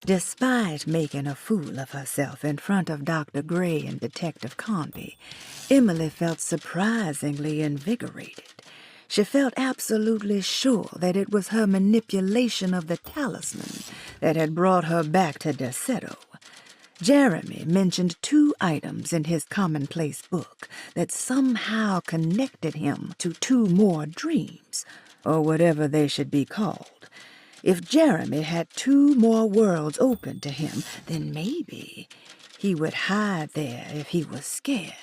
Despite making a fool of herself in front of Dr. Gray and Detective Carnby, Emily felt surprisingly invigorated. She felt absolutely sure that it was her manipulation of the talisman that had brought her back to Derceto. Jeremy mentioned 2 items in his commonplace book that somehow connected him to 2 more dreams, or whatever they should be called. If Jeremy had 2 more worlds open to him, then maybe he would hide there if he was scared.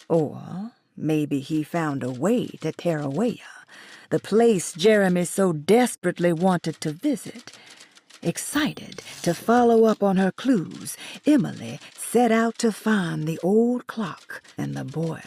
Or maybe he found a way to Terrawea, the place Jeremy so desperately wanted to visit. Excited to follow up on her clues, Emily set out to find the old clock and the boiler.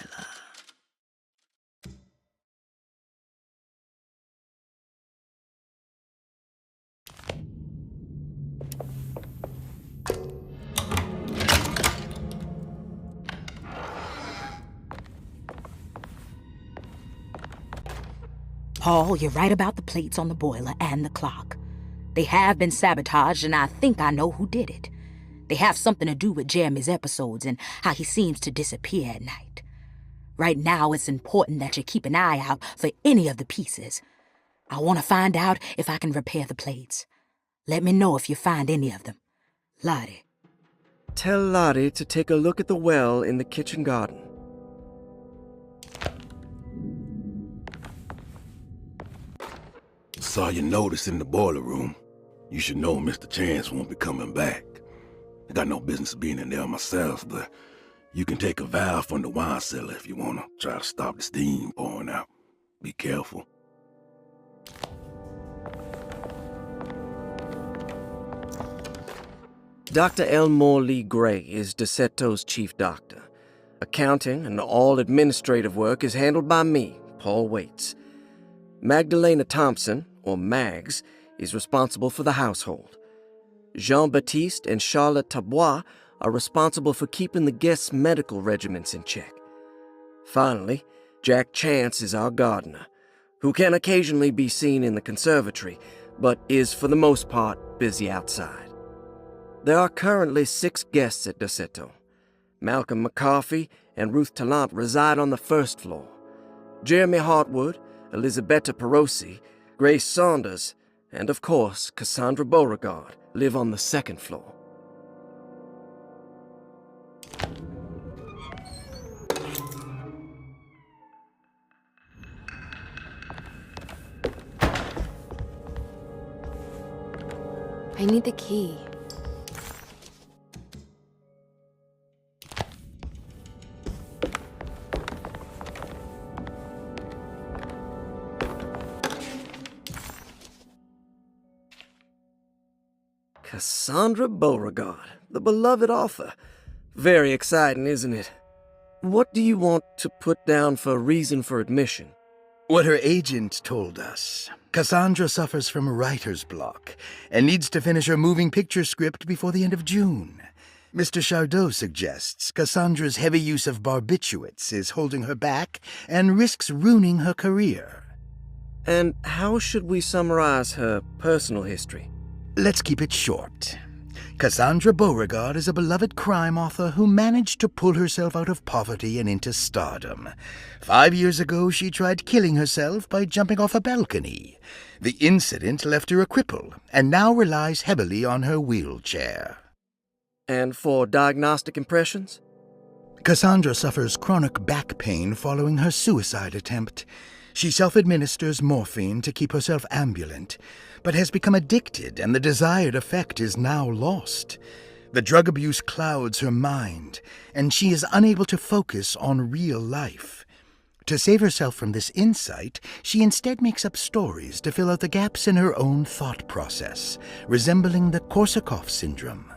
Paul, you're right about the plates on the boiler and the clock. They have been sabotaged, and I think I know who did it. They have something to do with Jeremy's episodes and how he seems to disappear at night. Right now, it's important that you keep an eye out for any of the pieces. I want to find out if I can repair the plates. Let me know if you find any of them. Lottie. Tell Lottie to take a look at the well in the kitchen garden. Saw your notice in the boiler room. You should know Mr. Chance won't be coming back. I got no business being in there myself, but you can take a valve from the wine cellar if you want to try to stop the steam pouring out. Be careful. Dr. Elmore Lee Gray is Derceto's chief doctor. Accounting and all administrative work is handled by me, Paul Waits. Magdalena Thompson, or Mags, is responsible for the household. Jean-Baptiste and Charlotte Tabois are responsible for keeping the guests' medical regimens in check. Finally, Jack Chance is our gardener, who can occasionally be seen in the conservatory, but is for the most part busy outside. There are currently 6 guests at Derceto. Malcolm McCarthy and Ruth Tallant reside on the 1st floor. Jeremy Hartwood, Elisabetta Perosi, Grace Saunders, and of course Cassandra Beauregard live on the 2nd floor. I need the key. Cassandra Beauregard, the beloved author. Very exciting, isn't it? What do you want to put down for reason for admission? What her agent told us. Cassandra suffers from writer's block and needs to finish her moving picture script before the end of June. Mr. Chardot suggests Cassandra's heavy use of barbiturates is holding her back and risks ruining her career. And how should we summarize her personal history? Let's keep it short. Cassandra Beauregard is a beloved crime author who managed to pull herself out of poverty and into stardom. 5 years ago, she tried killing herself by jumping off a balcony. The incident left her a cripple, and now relies heavily on her wheelchair. And for diagnostic impressions? Cassandra suffers chronic back pain following her suicide attempt. She self-administers morphine to keep herself ambulant, but has become addicted, and the desired effect is now lost. The drug abuse clouds her mind, and she is unable to focus on real life. To save herself from this insight, she instead makes up stories to fill out the gaps in her own thought process, resembling the Korsakoff syndrome.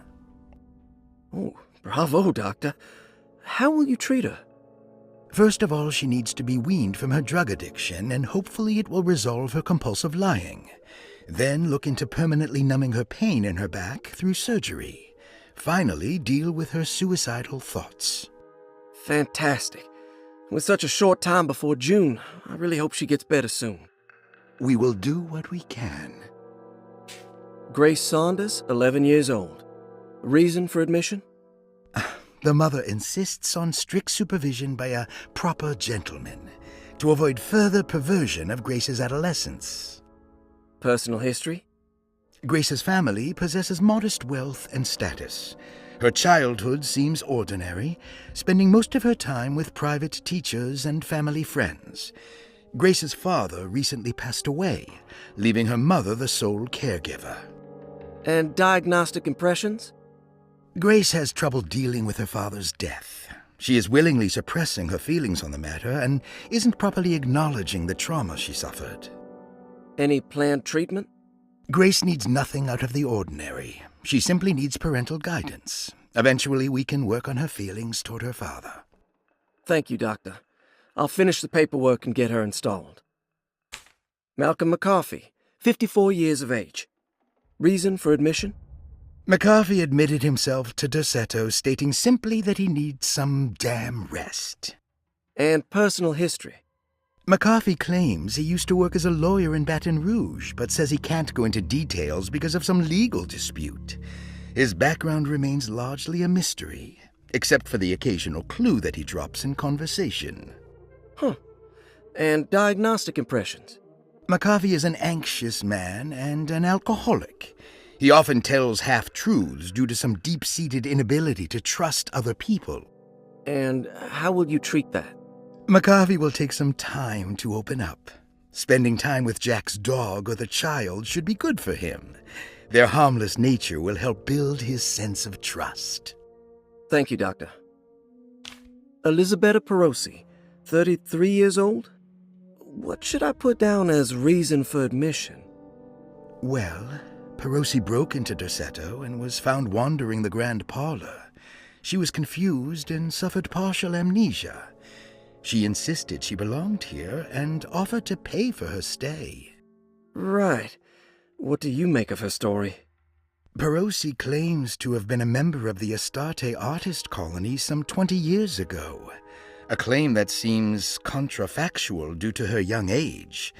Oh, bravo, Doctor. How will you treat her? First of all, she needs to be weaned from her drug addiction, and hopefully it will resolve her compulsive lying. Then look into permanently numbing her pain in her back through surgery. Finally, deal with her suicidal thoughts. Fantastic. With such a short time before June, I really hope she gets better soon. We will do what we can. Grace Saunders, 11 years old. Reason for admission? The mother insists on strict supervision by a proper gentleman to avoid further perversion of Grace's adolescence. Personal history? Grace's family possesses modest wealth and status. Her childhood seems ordinary, spending most of her time with private teachers and family friends. Grace's father recently passed away, leaving her mother the sole caregiver. And diagnostic impressions? Grace has trouble dealing with her father's death. She is willingly suppressing her feelings on the matter and isn't properly acknowledging the trauma she suffered. Any planned treatment? Grace needs nothing out of the ordinary. She simply needs parental guidance. Eventually, we can work on her feelings toward her father. Thank you, Doctor. I'll finish the paperwork and get her installed. Malcolm McCarthy, 54 years of age. Reason for admission? McCarthy admitted himself to Derceto, stating simply that he needs some damn rest. And personal history? McCarthy claims he used to work as a lawyer in Baton Rouge, but says he can't go into details because of some legal dispute. His background remains largely a mystery, except for the occasional clue that he drops in conversation. Huh. And diagnostic impressions? McCarthy is an anxious man and an alcoholic. He often tells half-truths due to some deep-seated inability to trust other people. And how will you treat that? McCarthy will take some time to open up. Spending time with Jack's dog or the child should be good for him. Their harmless nature will help build his sense of trust. Thank you, Doctor. Elisabetta Perosi, 33 years old? What should I put down as reason for admission? Well, Perosi broke into Derceto and was found wandering the grand parlor. She was confused and suffered partial amnesia. She insisted she belonged here and offered to pay for her stay. Right. What do you make of her story? Perosi claims to have been a member of the Astarte artist colony some 20 years ago, a claim that seems contrafactual due to her young age.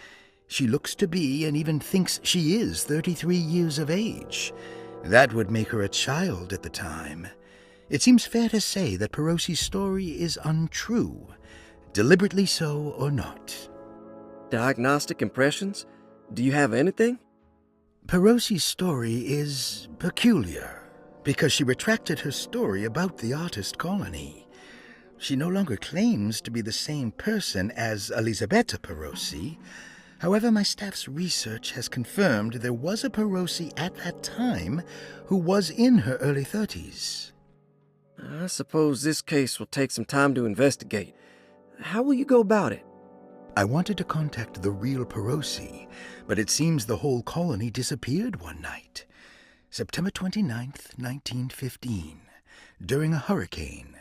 She looks to be and even thinks she is 33 years of age. That would make her a child at the time. It seems fair to say that Perosi's story is untrue, deliberately so or not. Diagnostic impressions? Do you have anything? Perosi's story is peculiar because she retracted her story about the artist colony. She no longer claims to be the same person as Elisabetta Perosi. However, my staff's research has confirmed there was a Perosi at that time who was in her early 30s. I suppose this case will take some time to investigate. How will you go about it? I wanted to contact the real Perosi, but it seems the whole colony disappeared one night. September 29th, 1915, during a hurricane.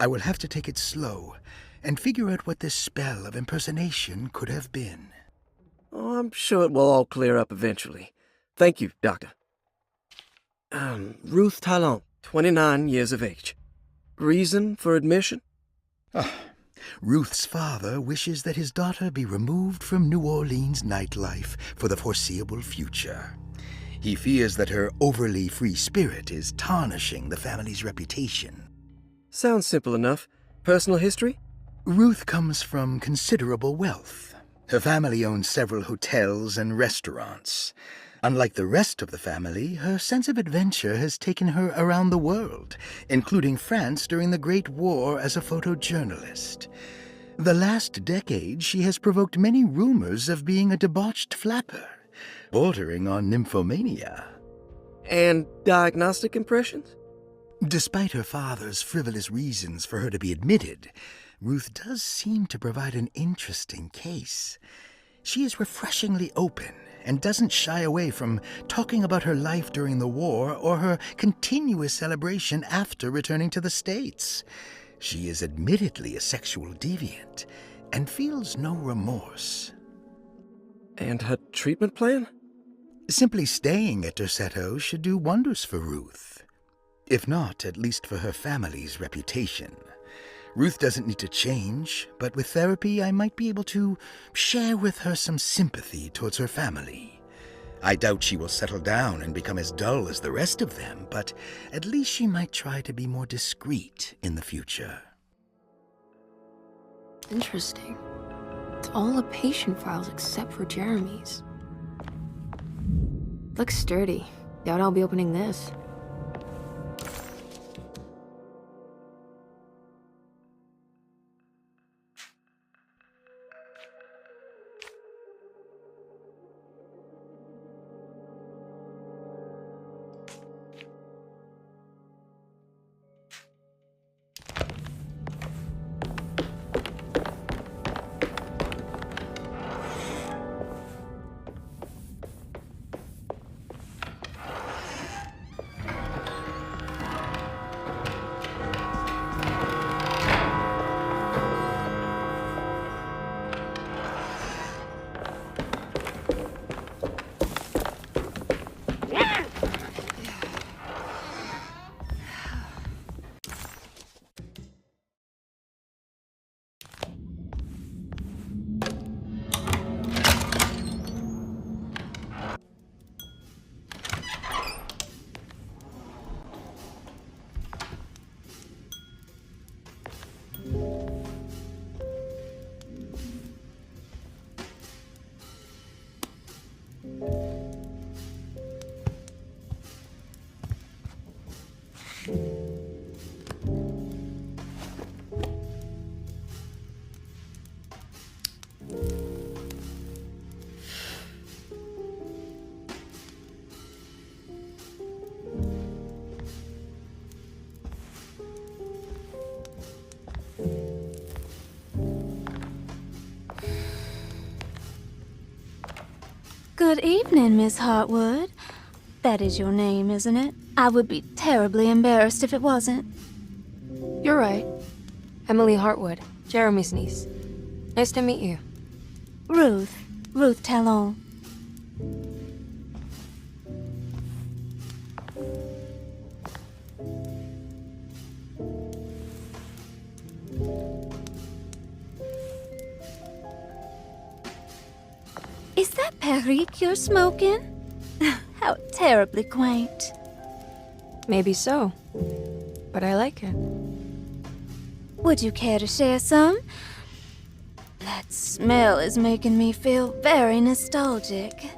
I will have to take it slow and figure out what this spell of impersonation could have been. Oh, I'm sure it will all clear up eventually. Thank you, Doctor. Ruth Talon, 29 years of age. Reason for admission? Ruth's father wishes that his daughter be removed from New Orleans nightlife for the foreseeable future. He fears that her overly free spirit is tarnishing the family's reputation. Sounds simple enough. Personal history? Ruth comes from considerable wealth. Her family owns several hotels and restaurants. Unlike the rest of the family, her sense of adventure has taken her around the world, including France during the Great War as a photojournalist. The last decade, she has provoked many rumors of being a debauched flapper, bordering on nymphomania. And diagnostic impressions? Despite her father's frivolous reasons for her to be admitted, Ruth does seem to provide an interesting case. She is refreshingly open and doesn't shy away from talking about her life during the war or her continuous celebration after returning to the States. She is admittedly a sexual deviant and feels no remorse. And her treatment plan? Simply staying at Derceto should do wonders for Ruth. If not, at least for her family's reputation. Ruth doesn't need to change, but with therapy I might be able to share with her some sympathy towards her family. I doubt she will settle down and become as dull as the rest of them, but at least she might try to be more discreet in the future. Interesting. It's all the patient files except for Jeremy's. Looks sturdy. Doubt I'll be opening this. Good evening, Miss Hartwood. That is your name, isn't it? I would be terribly embarrassed if it wasn't. You're right. Emily Hartwood, Jeremy's niece. Nice to meet you. Ruth Talon. Is that Perique you're smoking? How terribly quaint. Maybe so, but I like it. Would you care to share some? That smell is making me feel very nostalgic.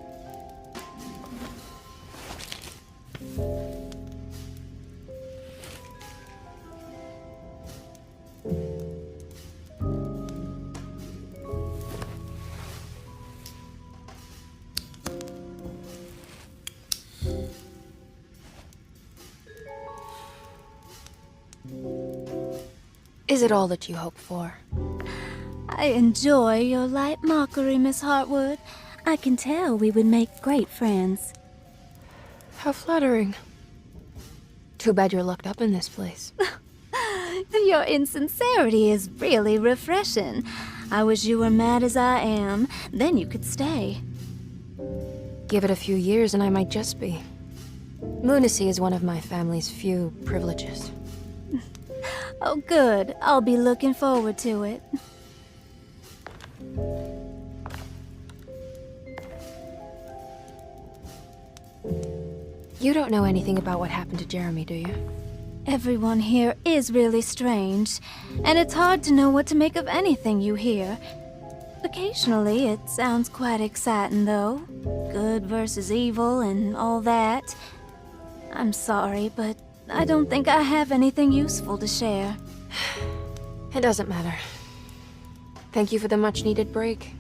Is it all that you hope for? I enjoy your light mockery, Miss Hartwood. I can tell we would make great friends. How flattering. Too bad you're locked up in this place. Your insincerity is really refreshing. I wish you were mad as I am. Then you could stay. Give it a few years and I might just be. Lunacy is one of my family's few privileges. Oh, good. I'll be looking forward to it. You don't know anything about what happened to Jeremy, do you? Everyone here is really strange, and it's hard to know what to make of anything you hear. Occasionally, it sounds quite exciting, though. Good versus evil and all that. I'm sorry, but I don't think I have anything useful to share. It doesn't matter. Thank you for the much-needed break.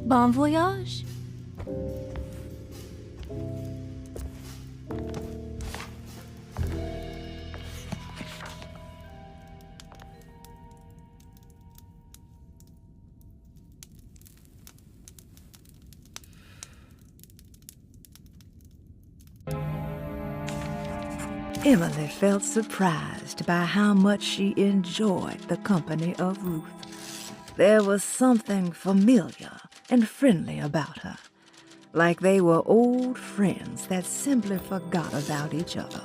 Bon voyage. Emily felt surprised by how much she enjoyed the company of Ruth. There was something familiar and friendly about her, like they were old friends that simply forgot about each other.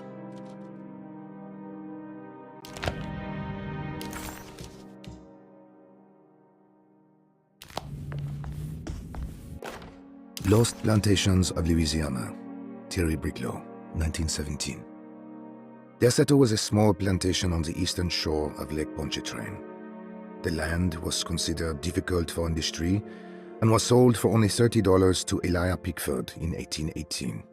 Lost Plantations of Louisiana, Thierry Briclot, 1917. Derceto was a small plantation on the eastern shore of Lake Pontchartrain. The land was considered difficult for industry and was sold for only $30 to Elijah Pickford in 1818.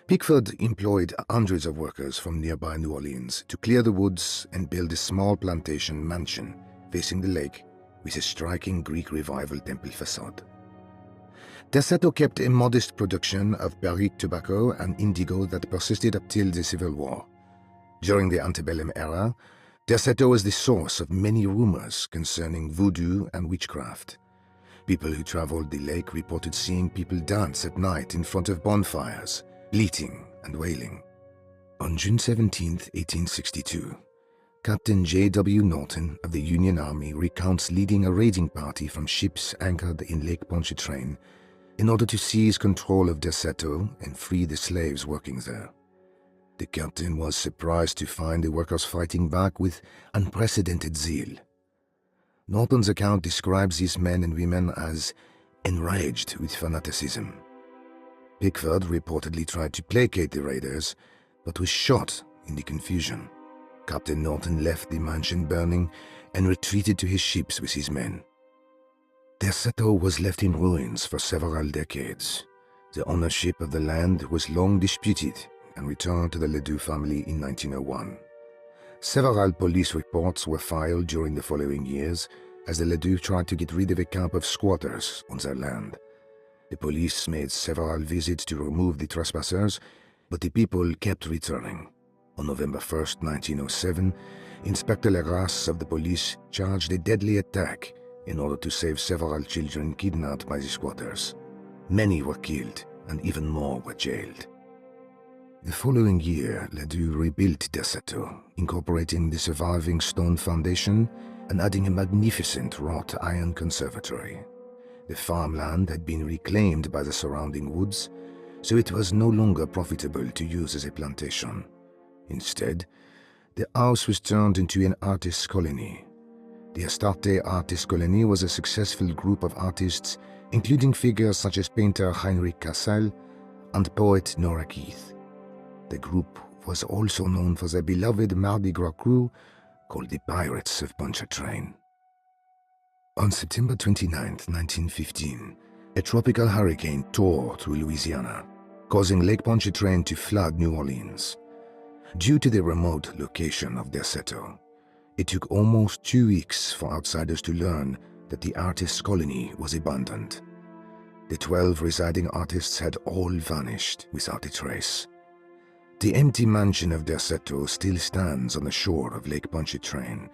Pickford employed hundreds of workers from nearby New Orleans to clear the woods and build a small plantation mansion facing the lake with a striking Greek Revival temple facade. Derceto kept a modest production of Perique tobacco and indigo that persisted up till the Civil War. During the antebellum era, Derceto was the source of many rumors concerning voodoo and witchcraft. People who traveled the lake reported seeing people dance at night in front of bonfires, bleating and wailing. On June 17, 1862, Captain J.W. Norton of the Union Army recounts leading a raiding party from ships anchored in Lake Pontchartrain in order to seize control of Derceto and free the slaves working there. The captain was surprised to find the workers fighting back with unprecedented zeal. Norton's account describes these men and women as enraged with fanaticism. Pickford reportedly tried to placate the raiders, but was shot in the confusion. Captain Norton left the mansion burning and retreated to his ships with his men. Derceto was left in ruins for several decades. The ownership of the land was long disputed and returned to the Ledoux family in 1901. Several police reports were filed during the following years as the Ledoux tried to get rid of a camp of squatters on their land. The police made several visits to remove the trespassers, but the people kept returning. On November 1, 1907, Inspector Legrasse of the police charged a deadly attack in order to save several children kidnapped by the squatters. Many were killed, and even more were jailed. The following year, Ledoux rebuilt Derceto, incorporating the surviving stone foundation and adding a magnificent wrought iron conservatory. The farmland had been reclaimed by the surrounding woods, so it was no longer profitable to use as a plantation. Instead, the house was turned into an artist's colony. The Astarte Artist Colony was a successful group of artists, including figures such as painter Heinrich Cassel and poet Nora Keith. The group was also known for their beloved Mardi Gras crew called the Pirates of Pontchartrain. On September 29, 1915, a tropical hurricane tore through Louisiana, causing Lake Pontchartrain to flood New Orleans. Due to the remote location of Derceto, it took almost 2 weeks for outsiders to learn that the artist's colony was abandoned. The 12 residing artists had all vanished without a trace. The empty mansion of Derceto still stands on the shore of Lake Pontchartrain,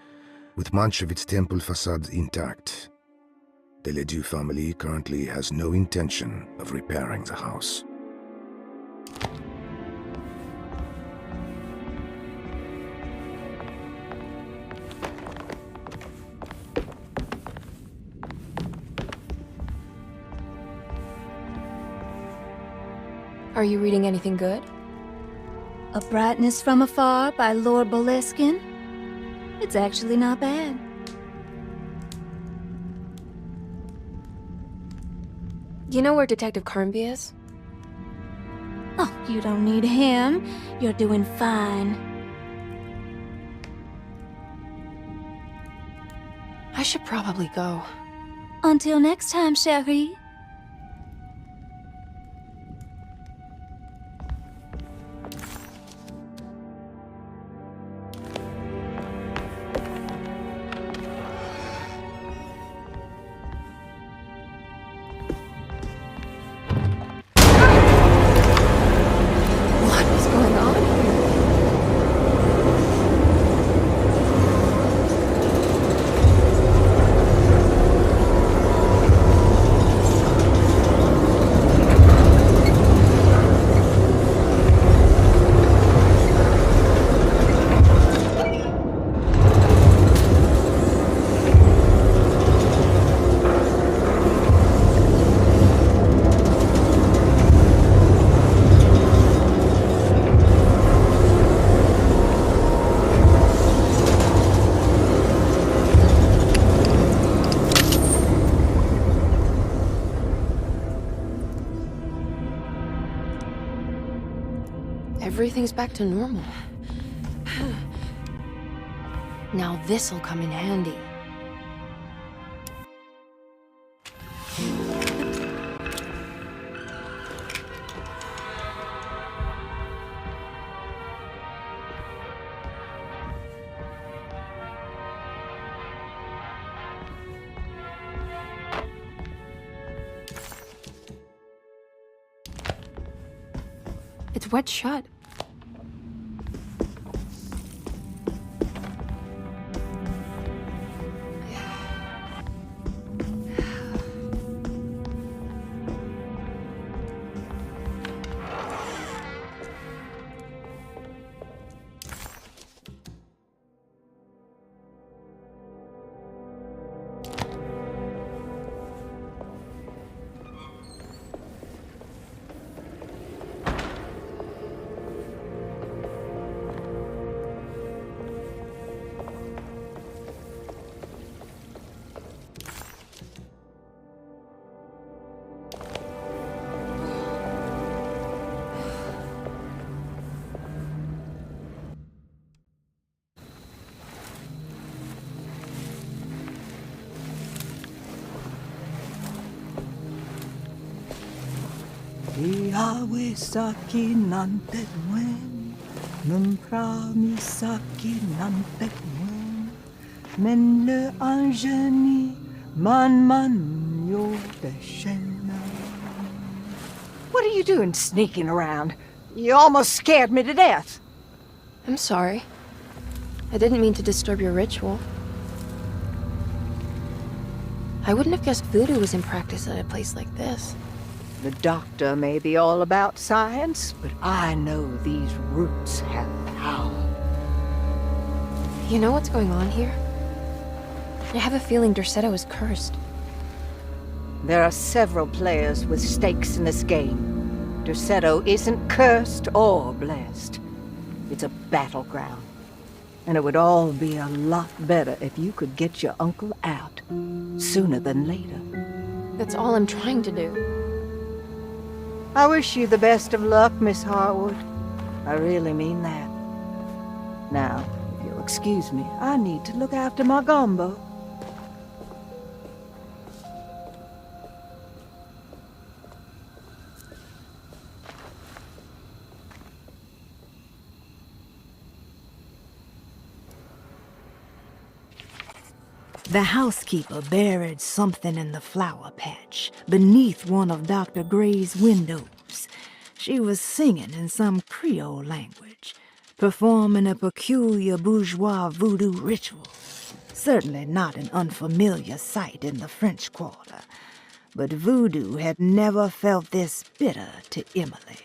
with much of its temple facade intact. The Ledoux family currently has no intention of repairing the house. Are you reading anything good? A Brightness from Afar by Lord Boleskine. It's actually not bad. You know where Detective Carnby is? Oh, you don't need him. You're doing fine. I should probably go. Until next time, chérie. Everything's back to normal. Now this'll come in handy. It's wet shut. Yahweh saki nantet wen, memprami saki nantet wen, men le angeni man yo deshena. What are you doing sneaking around? You almost scared me to death. I'm sorry. I didn't mean to disturb your ritual. I wouldn't have guessed voodoo was in practice at a place like this. The doctor may be all about science, but I know these roots have power. You know what's going on here? I have a feeling Derceto is cursed. There are several players with stakes in this game. Derceto isn't cursed or blessed. It's a battleground. And it would all be a lot better if you could get your uncle out sooner than later. That's all I'm trying to do. I wish you the best of luck, Miss Hartwood. I really mean that. Now, if you'll excuse me, I need to look after my gumbo. The housekeeper buried something in the flower patch beneath one of Dr. Gray's windows. She was singing in some Creole language, performing a peculiar bourgeois voodoo ritual. Certainly not an unfamiliar sight in the French Quarter, but voodoo had never felt this bitter to Emily.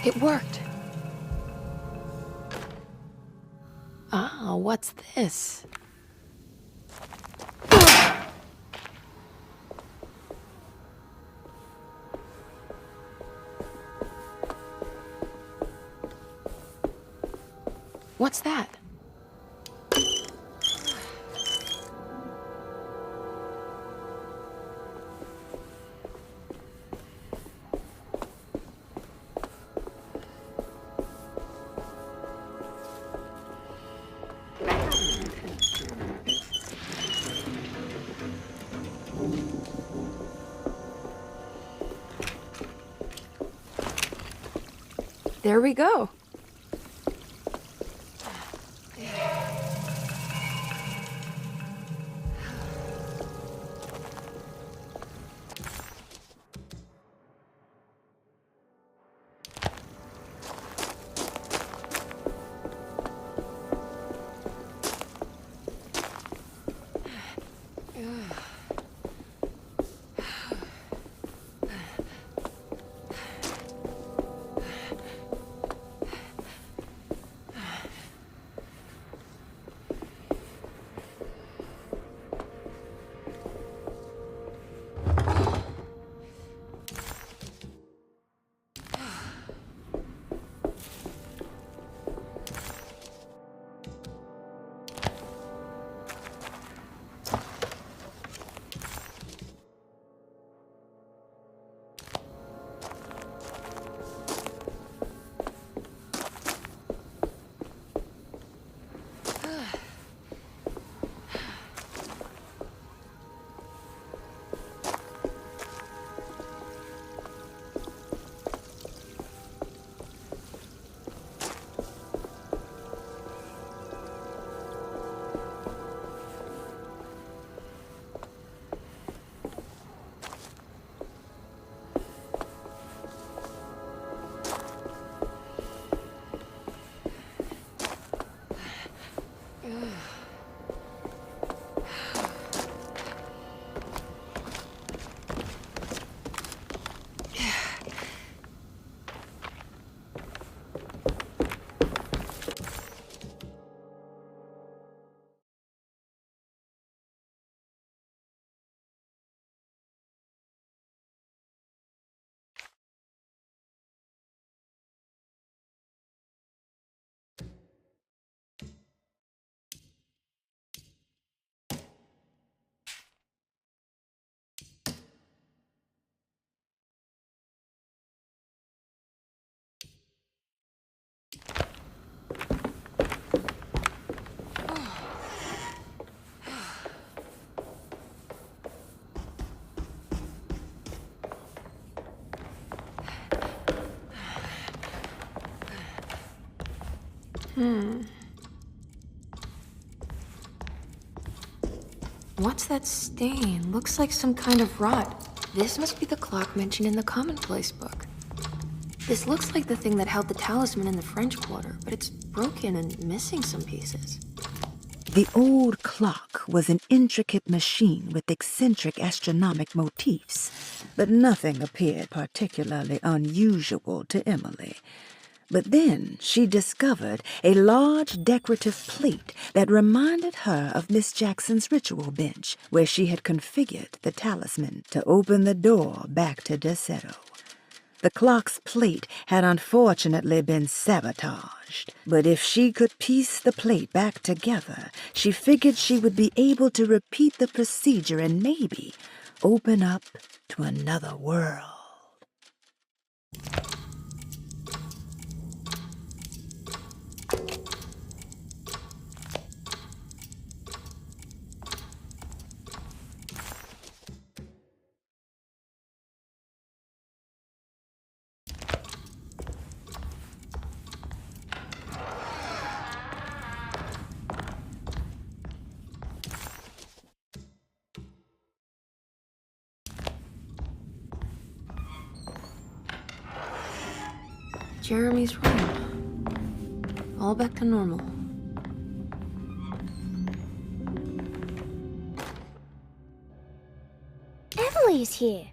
It worked. Ah, what's this? What's that? There we go. What's that stain? Looks like some kind of rot. This must be the clock mentioned in the commonplace book. This looks like the thing that held the talisman in the French Quarter, but it's broken and missing some pieces. The old clock was an intricate machine with eccentric astronomic motifs, but nothing appeared particularly unusual to Emily. But then she discovered a large decorative plate that reminded her of Miss Jackson's ritual bench, where she had configured the talisman to open the door back to Derceto. The clock's plate had unfortunately been sabotaged, but if she could piece the plate back together, she figured she would be able to repeat the procedure and maybe open up to another world. Jeremy's room. All back to normal. Emily's here.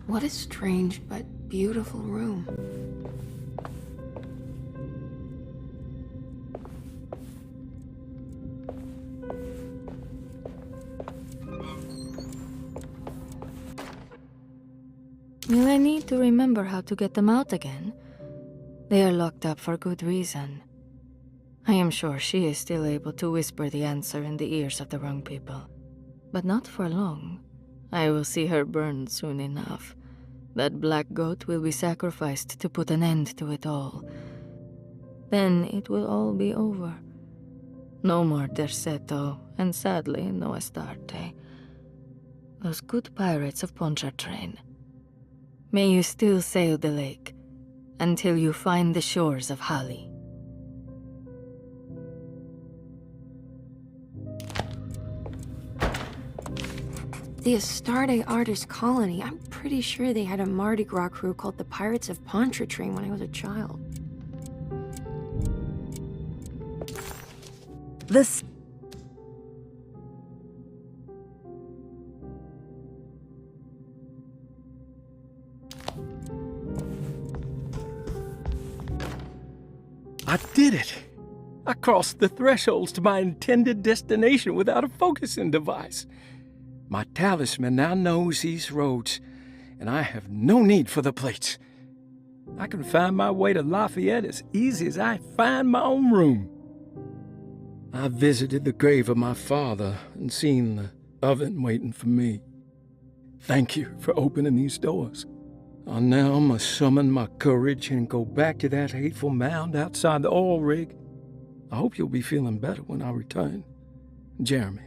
What a strange but beautiful room. Will I need to remember how to get them out again? They are locked up for good reason. I am sure she is still able to whisper the answer in the ears of the wrong people. But not for long. I will see her burned soon enough. That black goat will be sacrificed to put an end to it all. Then it will all be over. No more Derceto, and sadly, no Astarte. Those good pirates of Pontchartrain. May you still sail the lake, until you find the shores of Hali. The Astarte artist colony. I'm pretty sure they had a Mardi Gras crew called the Pirates of Pontchartrain when I was a child. I did it! I crossed the thresholds to my intended destination without a focusing device. My talisman now knows these roads, and I have no need for the plates. I can find my way to Lafayette as easy as I find my own room. I visited the grave of my father and seen the oven waiting for me. Thank you for opening these doors. I now must summon my courage and go back to that hateful mound outside the oil rig. I hope you'll be feeling better when I return. Jeremy.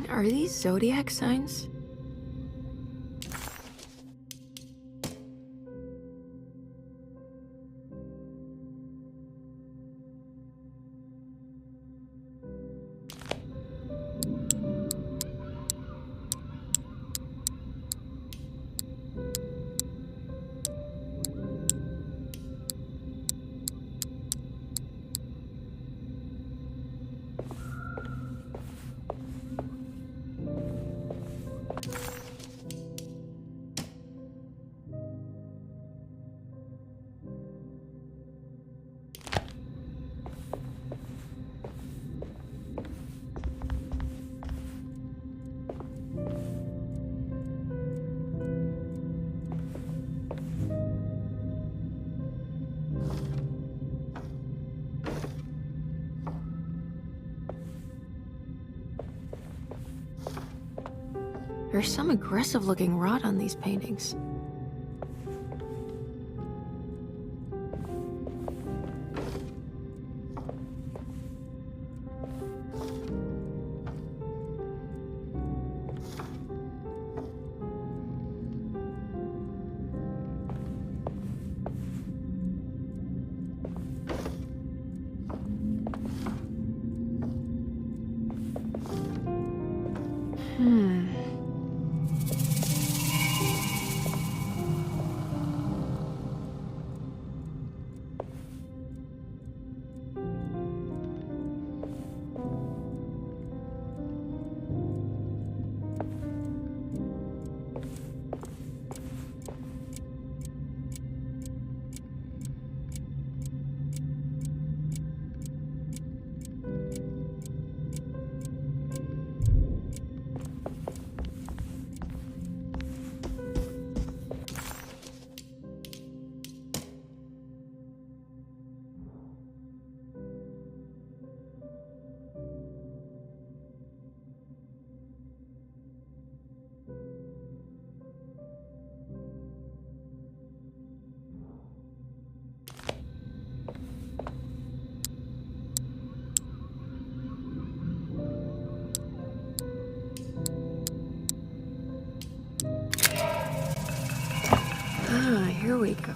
Are these zodiac signs? There's some aggressive-looking rot on these paintings. Here we go.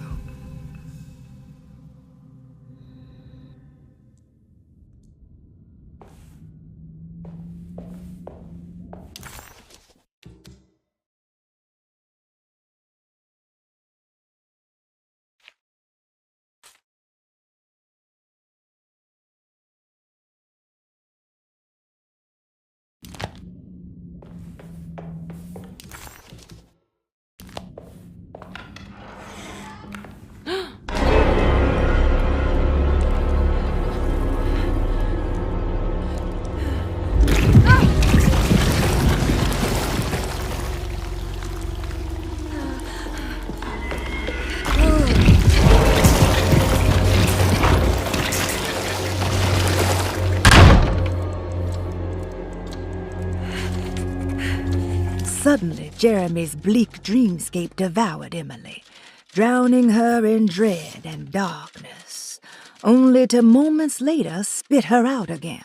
Suddenly, Jeremy's bleak dreamscape devoured Emily, drowning her in dread and darkness, only to moments later spit her out again.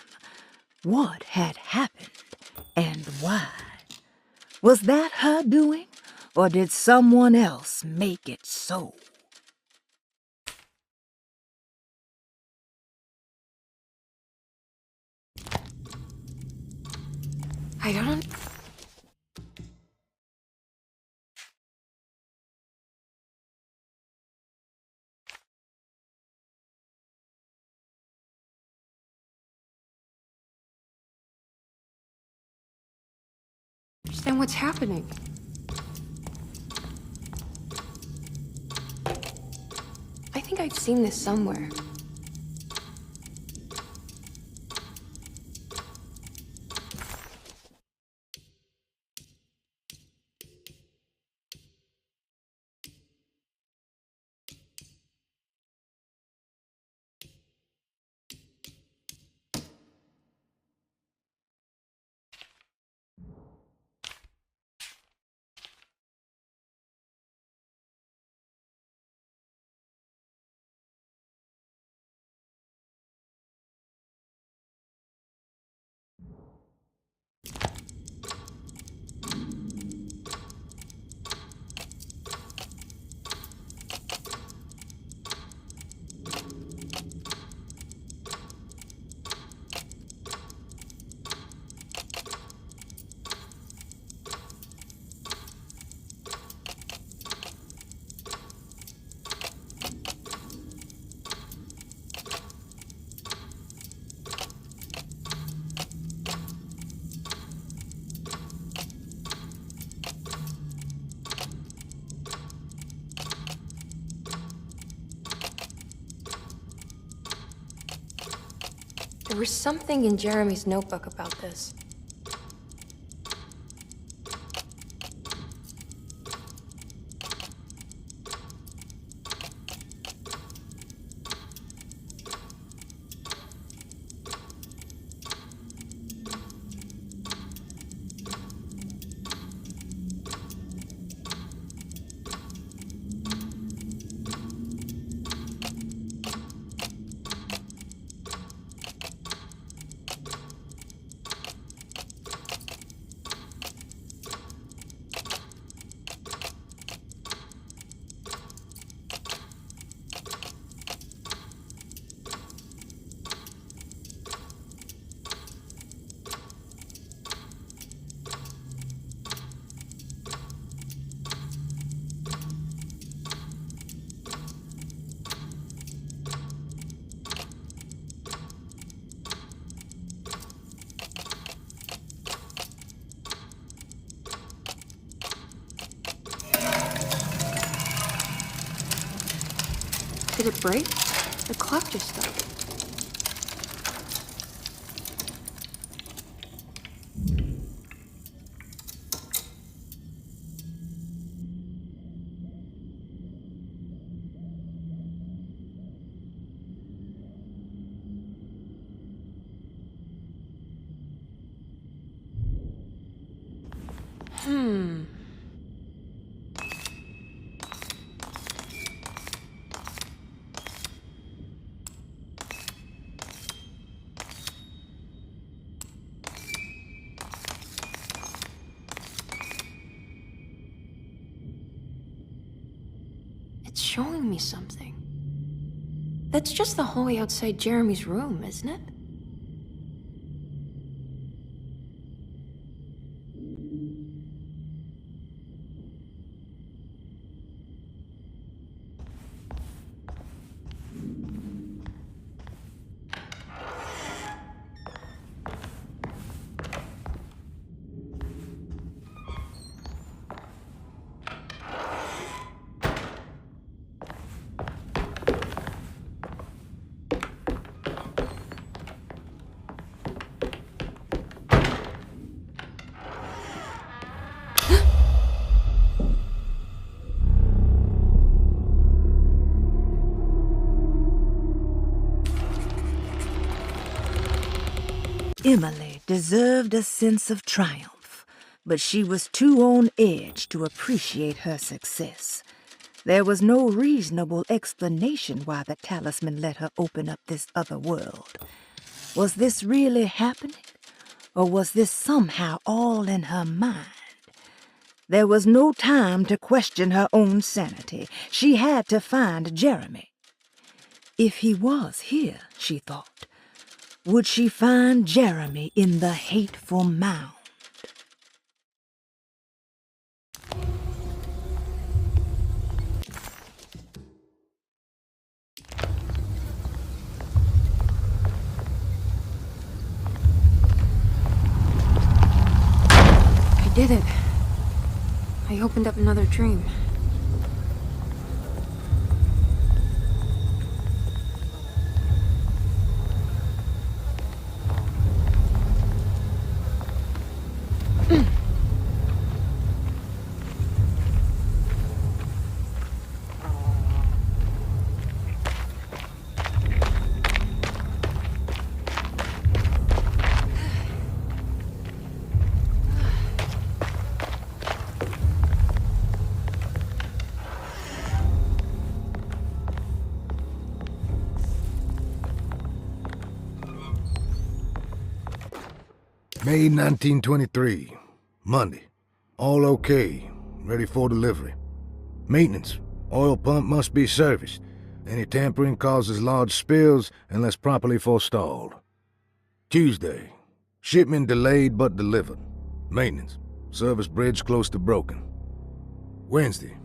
What had happened, and why? Was that her doing, or did someone else make it so? I don't... understand what's happening. I think I've seen this somewhere. There was something in Jeremy's notebook about this. Did it break? The clock just stopped. It's showing me something. That's just the hallway outside Jeremy's room, isn't it? Emily deserved a sense of triumph, but she was too on edge to appreciate her success. There was no reasonable explanation why the talisman let her open up this other world. Was this really happening? Or was this somehow all in her mind? There was no time to question her own sanity. She had to find Jeremy. If he was here, she thought, would she find Jeremy in the hateful mound? I did it. I opened up another dream. May 1923, Monday. All okay, ready for delivery. Maintenance, oil pump must be serviced. Any tampering causes large spills unless properly forestalled. Tuesday, shipment delayed but delivered. Maintenance, service bridge close to broken. Wednesday,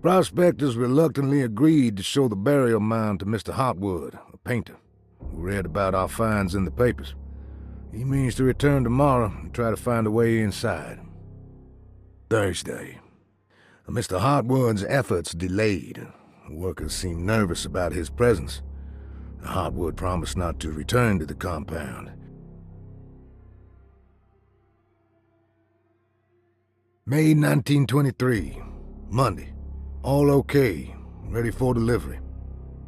prospectors reluctantly agreed to show the burial mound to Mr. Hartwood, a painter, who read about our finds in the papers. He means to return tomorrow and try to find a way inside. Thursday. Mr. Hartwood's efforts delayed. The workers seemed nervous about his presence. Hartwood promised not to return to the compound. May 1923, Monday. All okay, ready for delivery.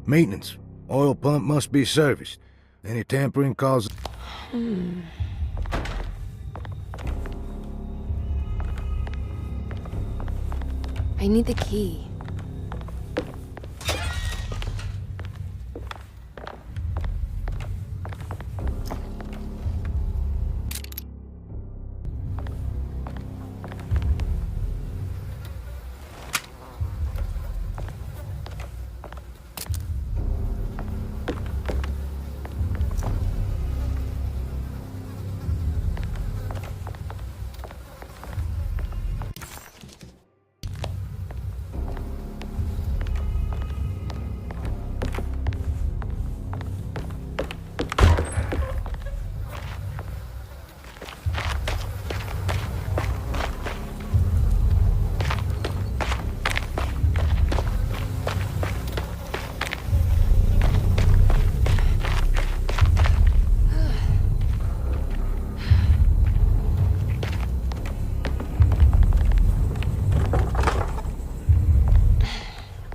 Maintenance. Oil pump must be serviced. Any tampering causes... I need the key.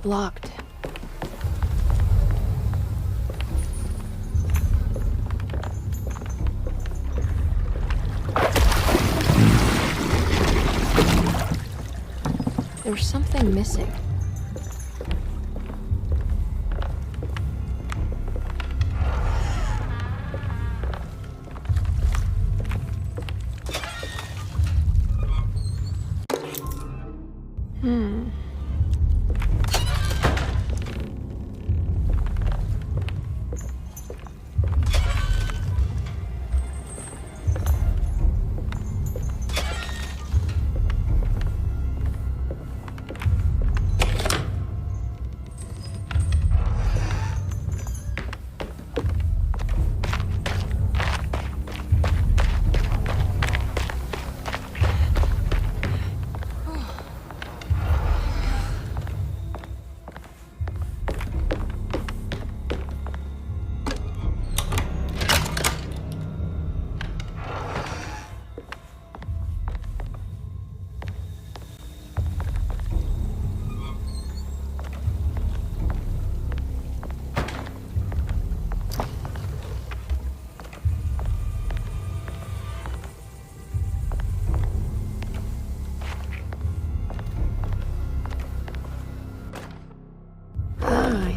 Locked. There's something missing.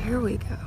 Here we go.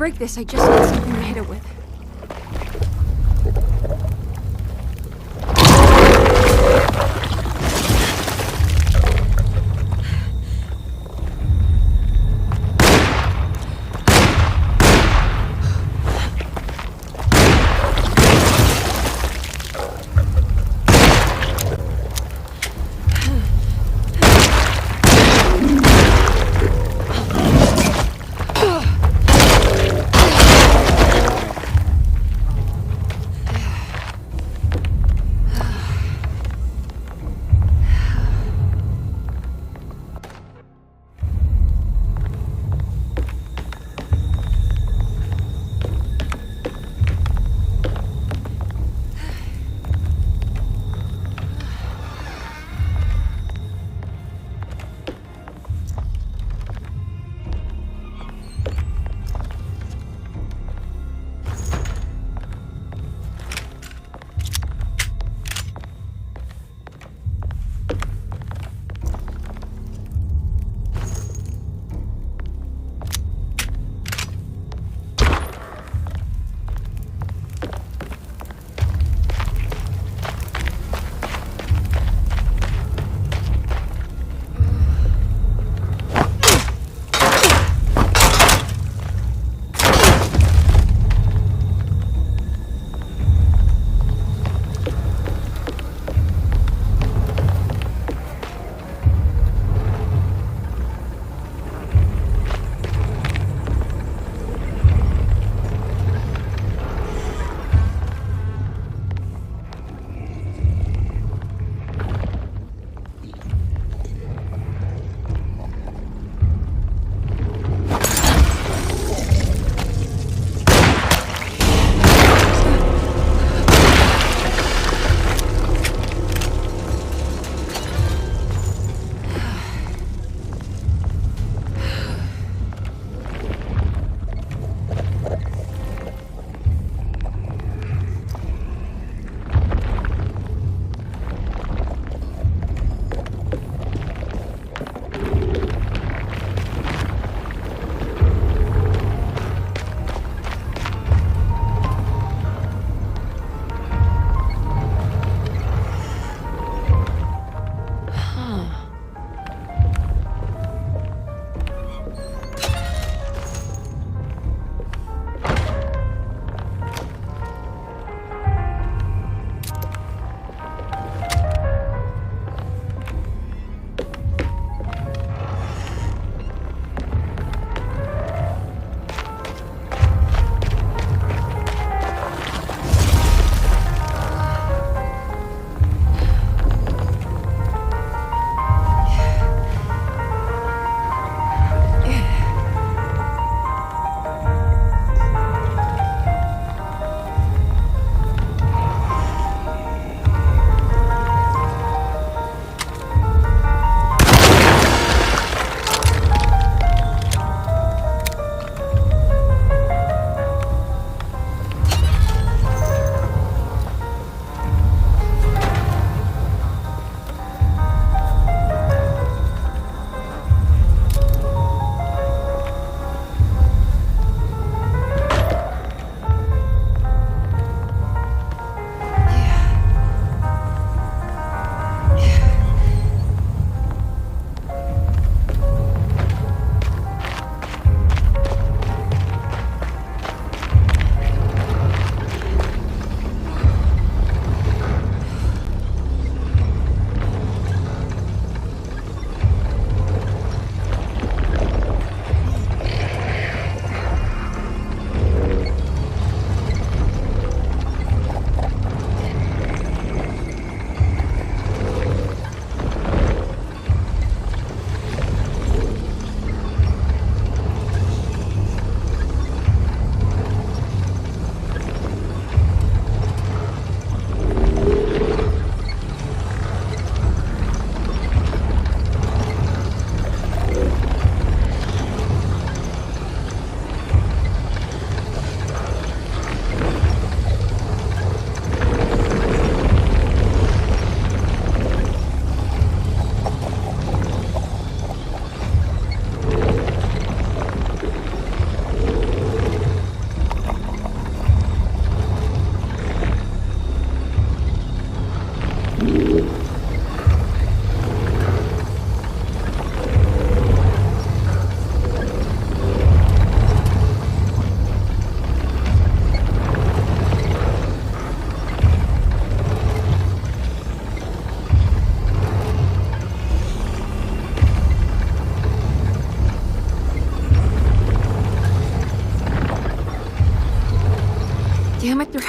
break this, I just need something to hit it with.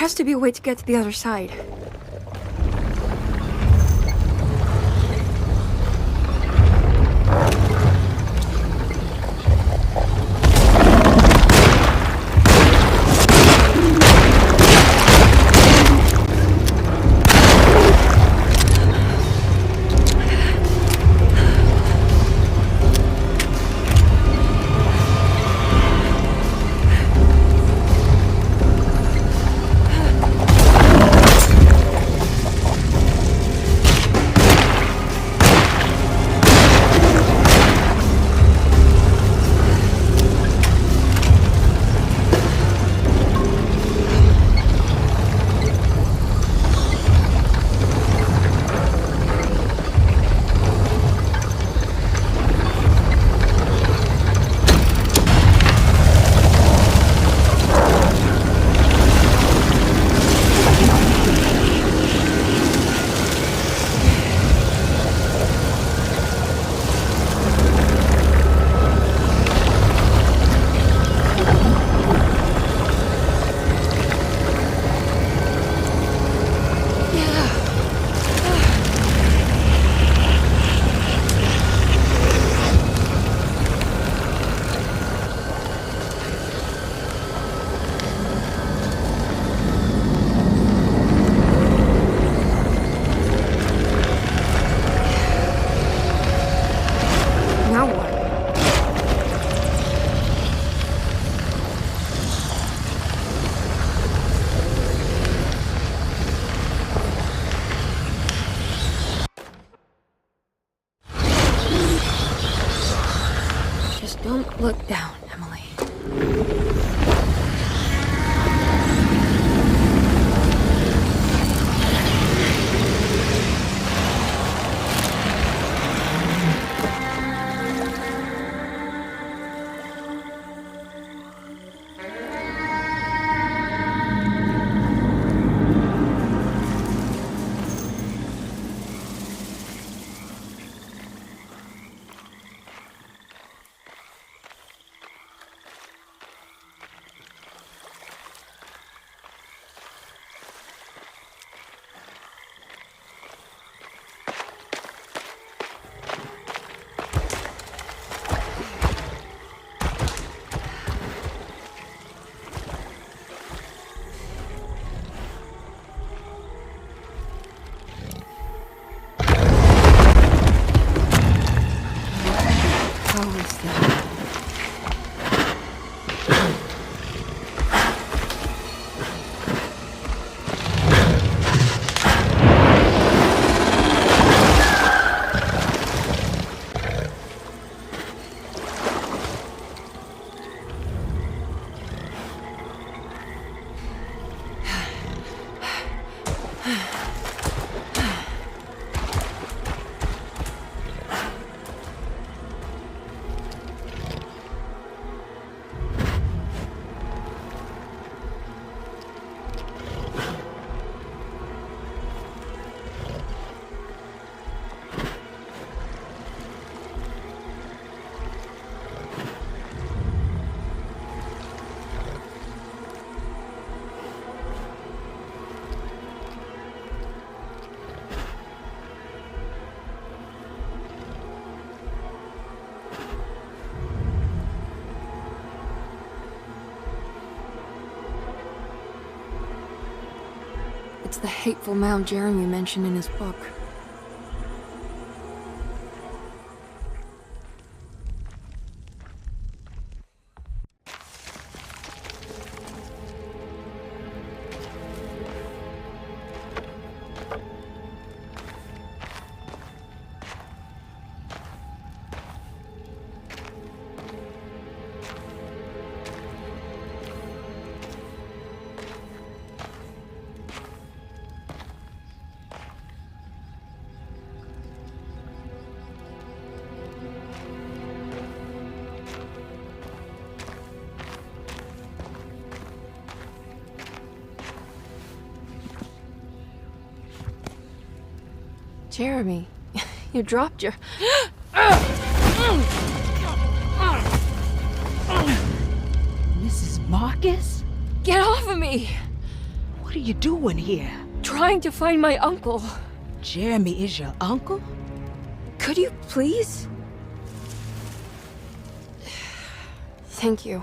has to be a way to get to the other side. Don't look down, Emily. It's the hateful mound Jeremy mentioned in his book. Jeremy, you dropped your... Mrs. Marcus? Get off of me! What What are you doing here? Trying to find my uncle. Jeremy is your uncle? Could you please? Thank you.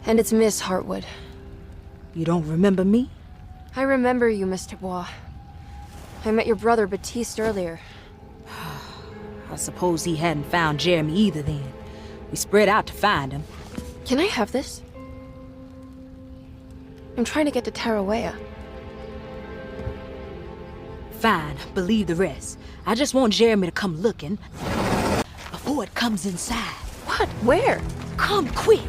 And it's Miss Hartwood. You don't remember me? I remember you, Miss Dubois. I met your brother Baptiste earlier. I suppose he hadn't found Jeremy either then. We spread out to find him. Can I have this? I'm trying to get to Tarawea. Fine, believe the rest. I just want Jeremy to come looking before it comes inside. What? Where? Come quick!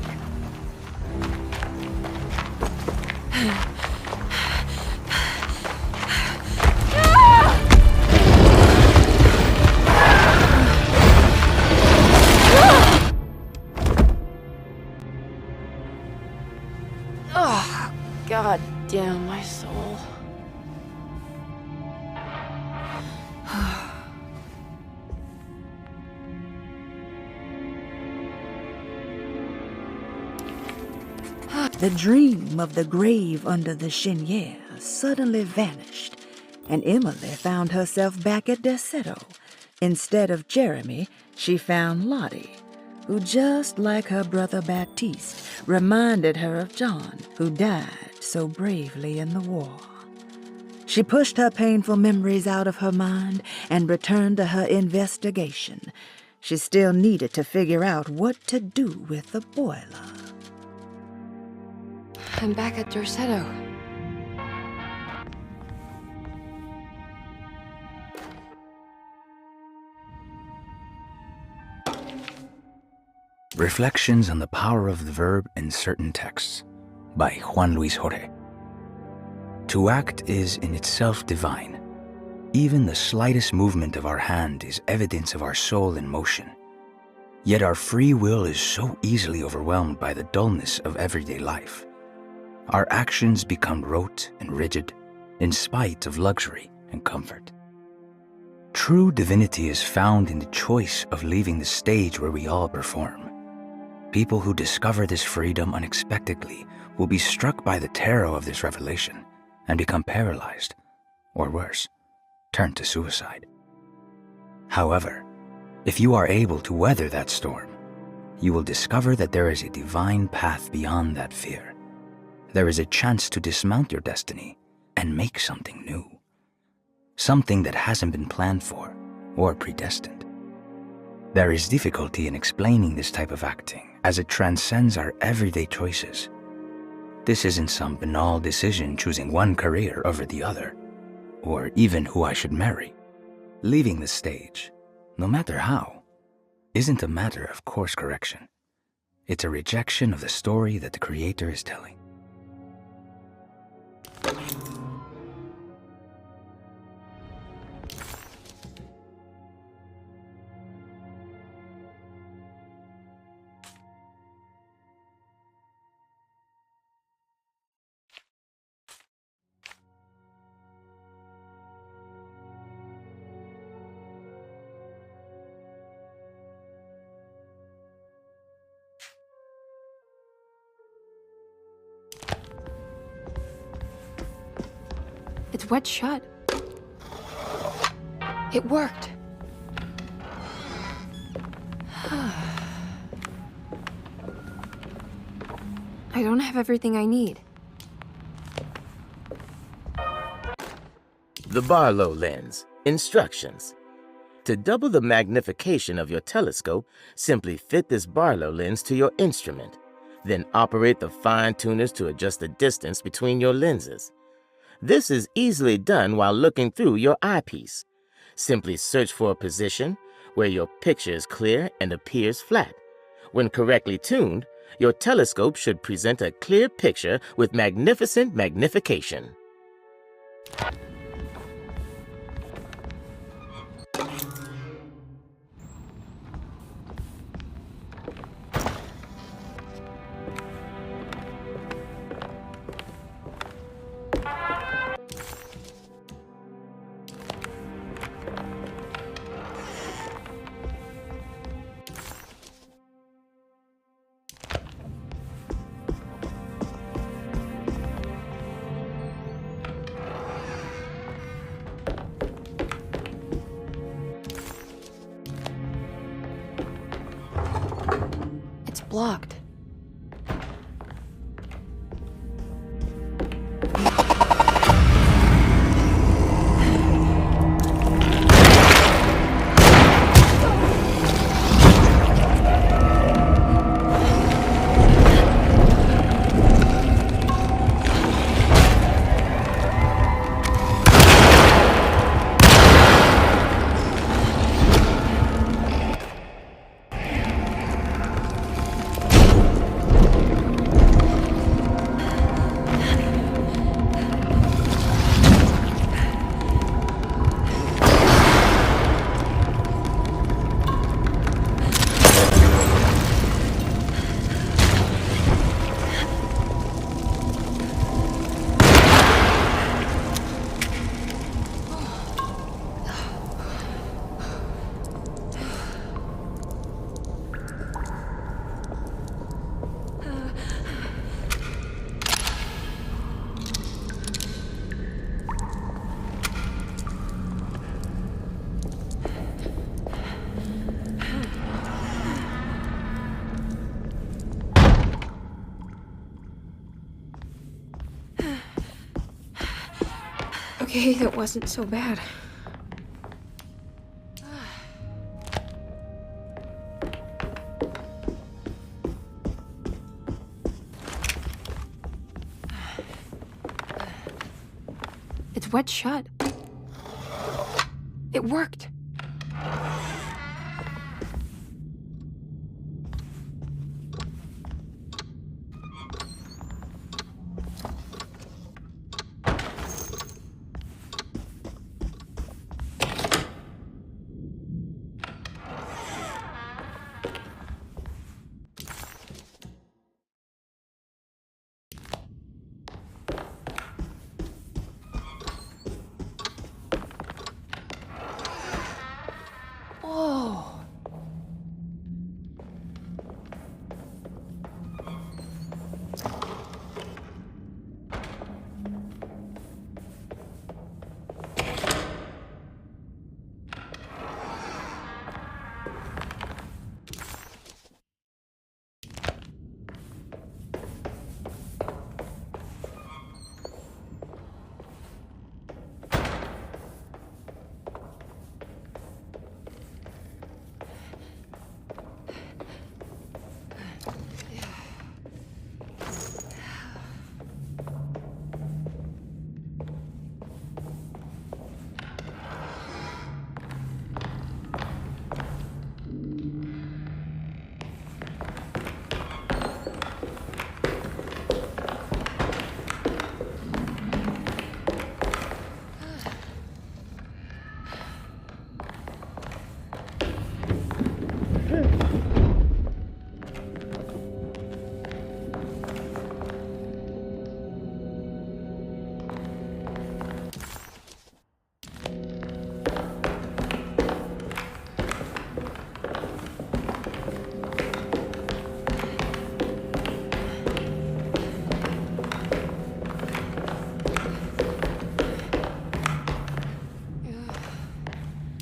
Oh, God damn my soul. The dream of the grave under the cheniere suddenly vanished, and Emily found herself back at Derceto. Instead of Jeremy, she found Lottie, who, just like her brother Baptiste, reminded her of John, who died so bravely in the war. She pushed her painful memories out of her mind and returned to her investigation. She still needed to figure out what to do with the boiler. I'm back at Derceto. Reflections on the Power of the Verb in Certain Texts by Juan Luis Jorge. To act is in itself divine. Even the slightest movement of our hand is evidence of our soul in motion. Yet our free will is so easily overwhelmed by the dullness of everyday life. Our actions become rote and rigid, in spite of luxury and comfort. True divinity is found in the choice of leaving the stage where we all perform. People who discover this freedom unexpectedly will be struck by the terror of this revelation and become paralyzed, or worse, turn to suicide. However, if you are able to weather that storm, you will discover that there is a divine path beyond that fear. There is a chance to dismount your destiny and make something new. Something that hasn't been planned for or predestined. There is difficulty in explaining this type of acting as it transcends our everyday choices. This isn't some banal decision choosing one career over the other, or even who I should marry. Leaving the stage, no matter how, isn't a matter of course correction. It's a rejection of the story that the Creator is telling. It's wet shut. It worked. I don't have everything I need. The Barlow lens. Instructions. To double the magnification of your telescope, simply fit this Barlow lens to your instrument. Then operate the fine tuners to adjust the distance between your lenses. This is easily done while looking through your eyepiece. Simply search for a position where your picture is clear and appears flat. When correctly tuned, your telescope should present a clear picture with magnificent magnification. blocked. Okay, that wasn't so bad. It's wet shut. It worked.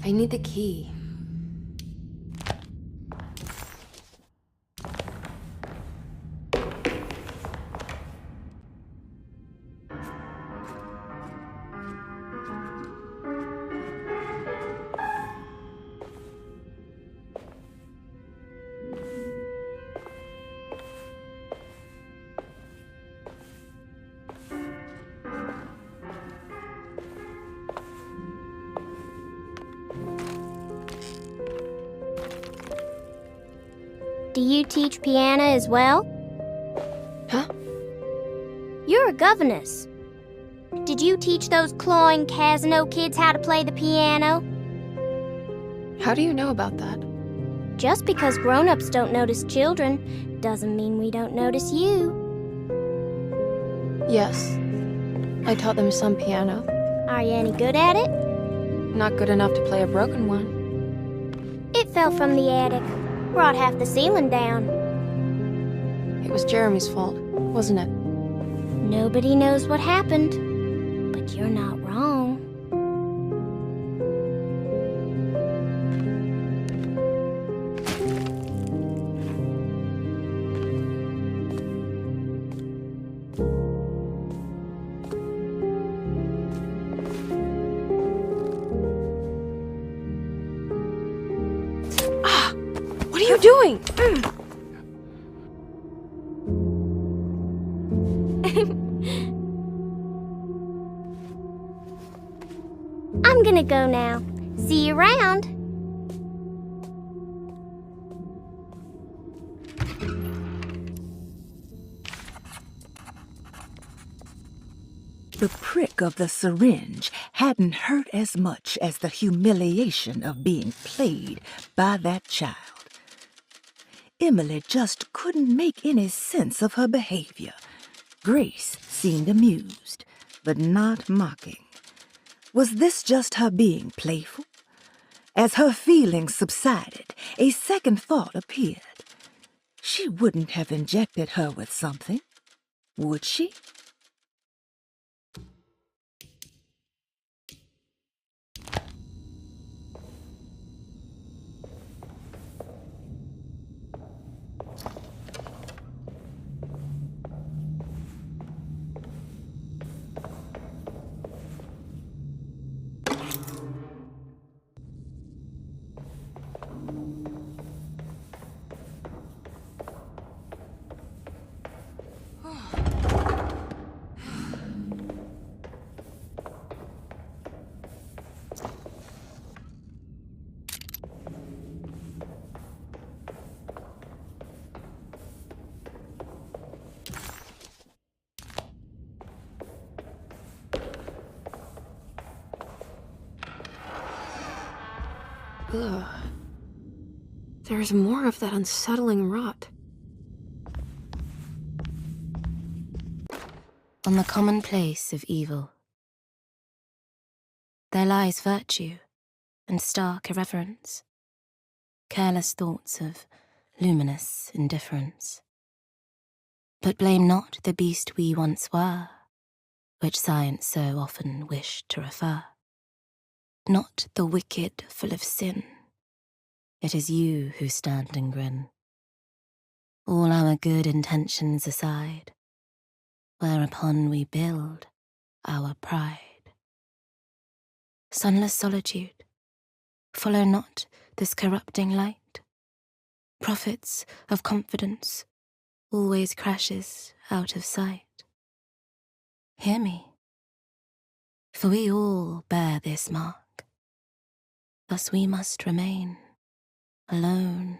I need the key. Do you teach piano as well? Huh? You're a governess. Did you teach those clawing Casino kids how to play the piano? How do you know about that? Just because grown-ups don't notice children doesn't mean we don't notice you. Yes. I taught them some piano. Are you any good at it? Not good enough to play a broken one. It fell from the attic. Brought half the ceiling down. It was Jeremy's fault, wasn't it? Nobody knows what happened, but you're not wrong. you doing? I'm gonna go now. See you around. The prick of the syringe hadn't hurt as much as the humiliation of being played by that child. Emily just couldn't make any sense of her behavior. Grace seemed amused, but not mocking. Was this just her being playful? As her feelings subsided, a second thought appeared. She wouldn't have injected her with something, would she? Ugh. There's more of that unsettling rot. On the commonplace of evil, there lies virtue and stark irreverence, careless thoughts of luminous indifference. But blame not the beast we once were, which science so often wished to refer. Not the wicked full of sin, it is you who stand and grin. All our good intentions aside, whereupon we build our pride. Sunless solitude, follow not this corrupting light. Prophets of confidence always crashes out of sight. Hear me, for we all bear this mark. Thus we must remain alone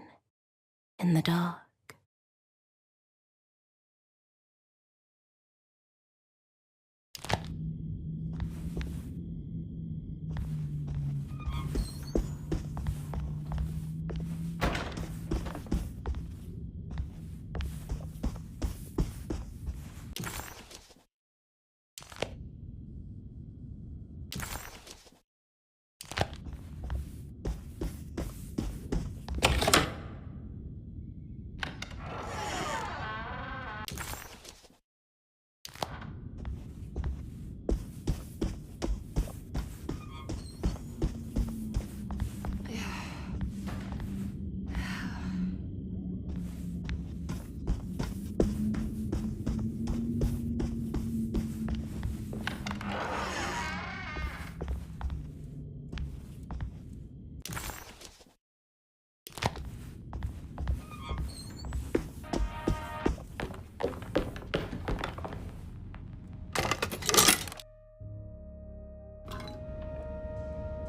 in the dark.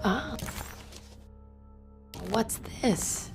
Ah. What's this?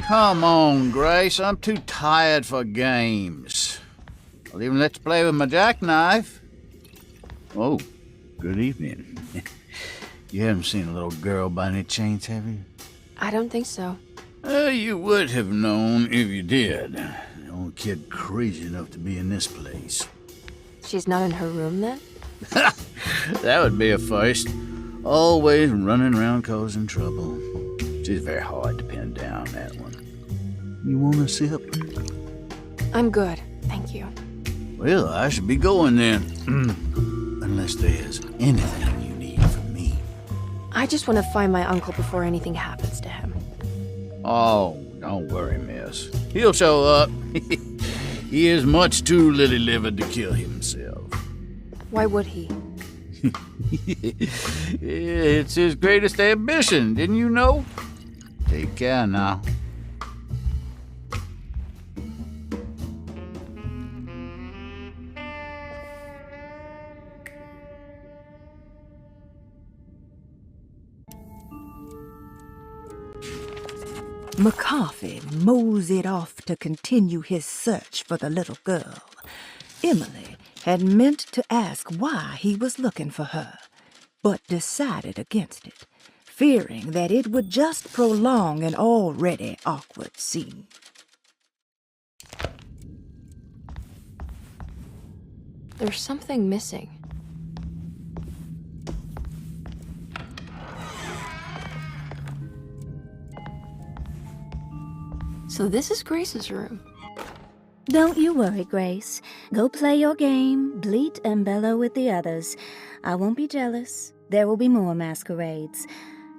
Come on, Grace. I'm too tired for games. I'll even let you play with my jackknife. Oh, good evening. You haven't seen a little girl by any chance, have you? I don't think so. You would have known if you did. The only kid crazy enough to be in this place. She's not in her room then? That would be a first. Always running around causing trouble. She's very hard to pin down, that one. You want a sip? I'm good, thank you. Well, I should be going then. Unless there's anything you need from me. I just want to find my uncle before anything happens to him. Oh, don't worry, miss. He'll show up. He is much too lily-livered to kill himself. Why would he? It's his greatest ambition, didn't you know? Take care now. McCarthy moseyed off to continue his search for the little girl. Emily had meant to ask why he was looking for her, but decided against it, fearing that it would just prolong an already awkward scene. There's something missing. So this is Grace's room. Don't you worry, Grace. Go play your game, bleat and bellow with the others. I won't be jealous. There will be more masquerades.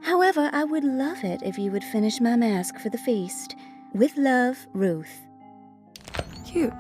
However, I would love it if you would finish my mask for the feast. With love, Ruth. Cute.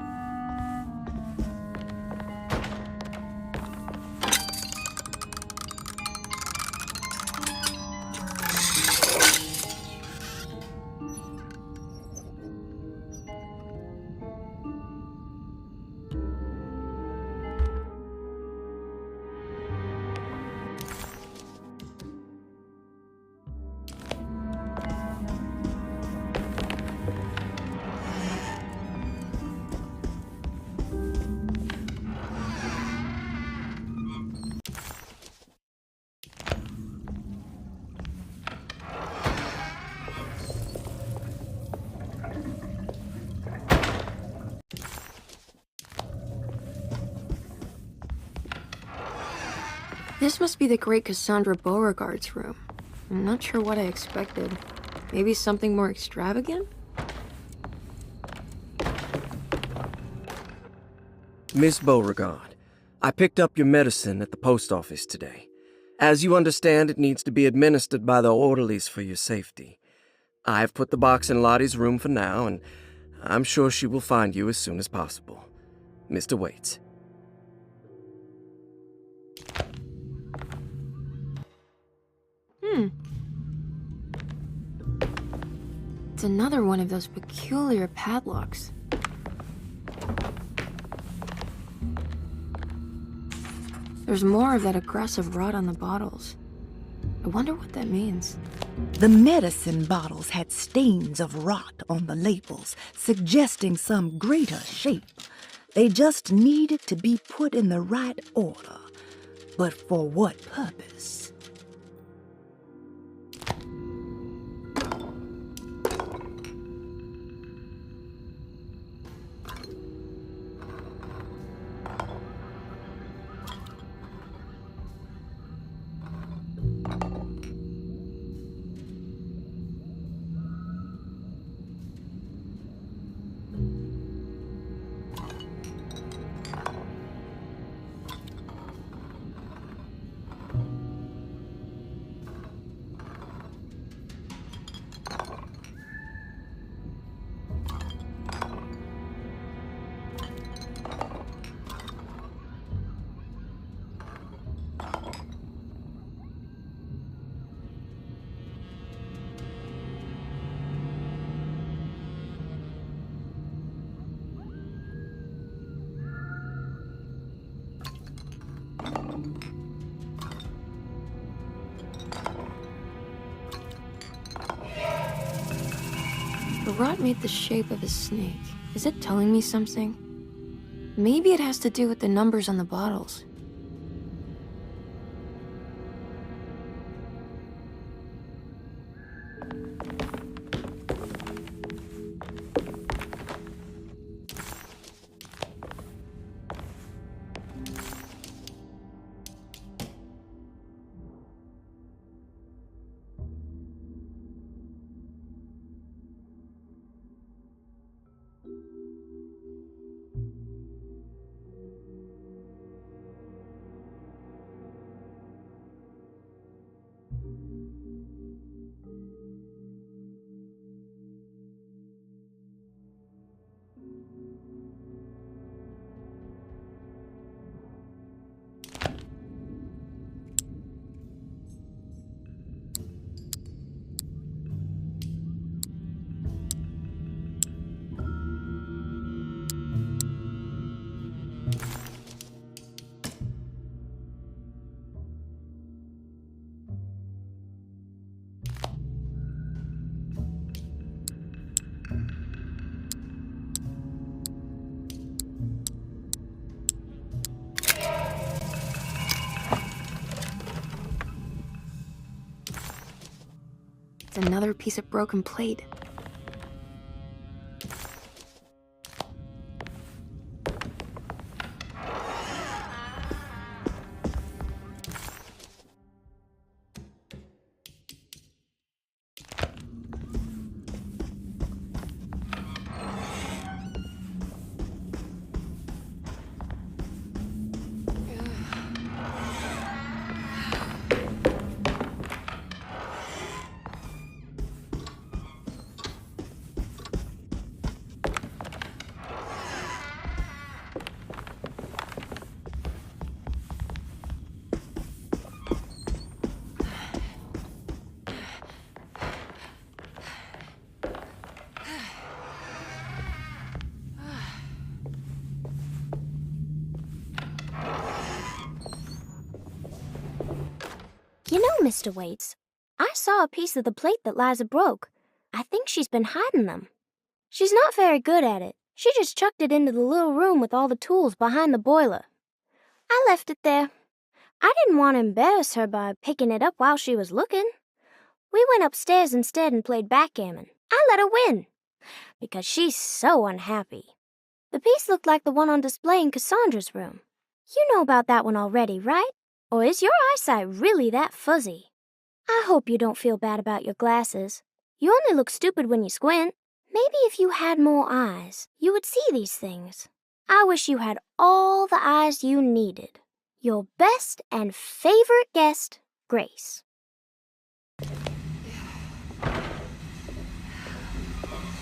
This must be the great Cassandra Beauregard's room. I'm not sure what I expected. Maybe something more extravagant? Miss Beauregard, I picked up your medicine at the post office today. As you understand, it needs to be administered by the orderlies for your safety. I've put the box in Lottie's room for now, and I'm sure she will find you as soon as possible. Mr. Waits. It's another one of those peculiar padlocks. There's more of that aggressive rot on the bottles. I wonder what that means. The medicine bottles had stains of rot on the labels, suggesting some greater shape. They just needed to be put in the right order. But for what purpose? The rot made the shape of a snake. Is it telling me something? Maybe it has to do with the numbers on the bottles. another piece of broken plate. You know, Mr. Waits, I saw a piece of the plate that Liza broke. I think she's been hiding them. She's not very good at it. She just chucked it into the little room with all the tools behind the boiler. I left it there. I didn't want to embarrass her by picking it up while she was looking. We went upstairs instead and played backgammon. I let her win, because she's so unhappy. The piece looked like the one on display in Cassandra's room. You know about that one already, right? Or is your eyesight really that fuzzy? I hope you don't feel bad about your glasses. You only look stupid when you squint. Maybe if you had more eyes, you would see these things. I wish you had all the eyes you needed. Your best and favorite guest, Grace.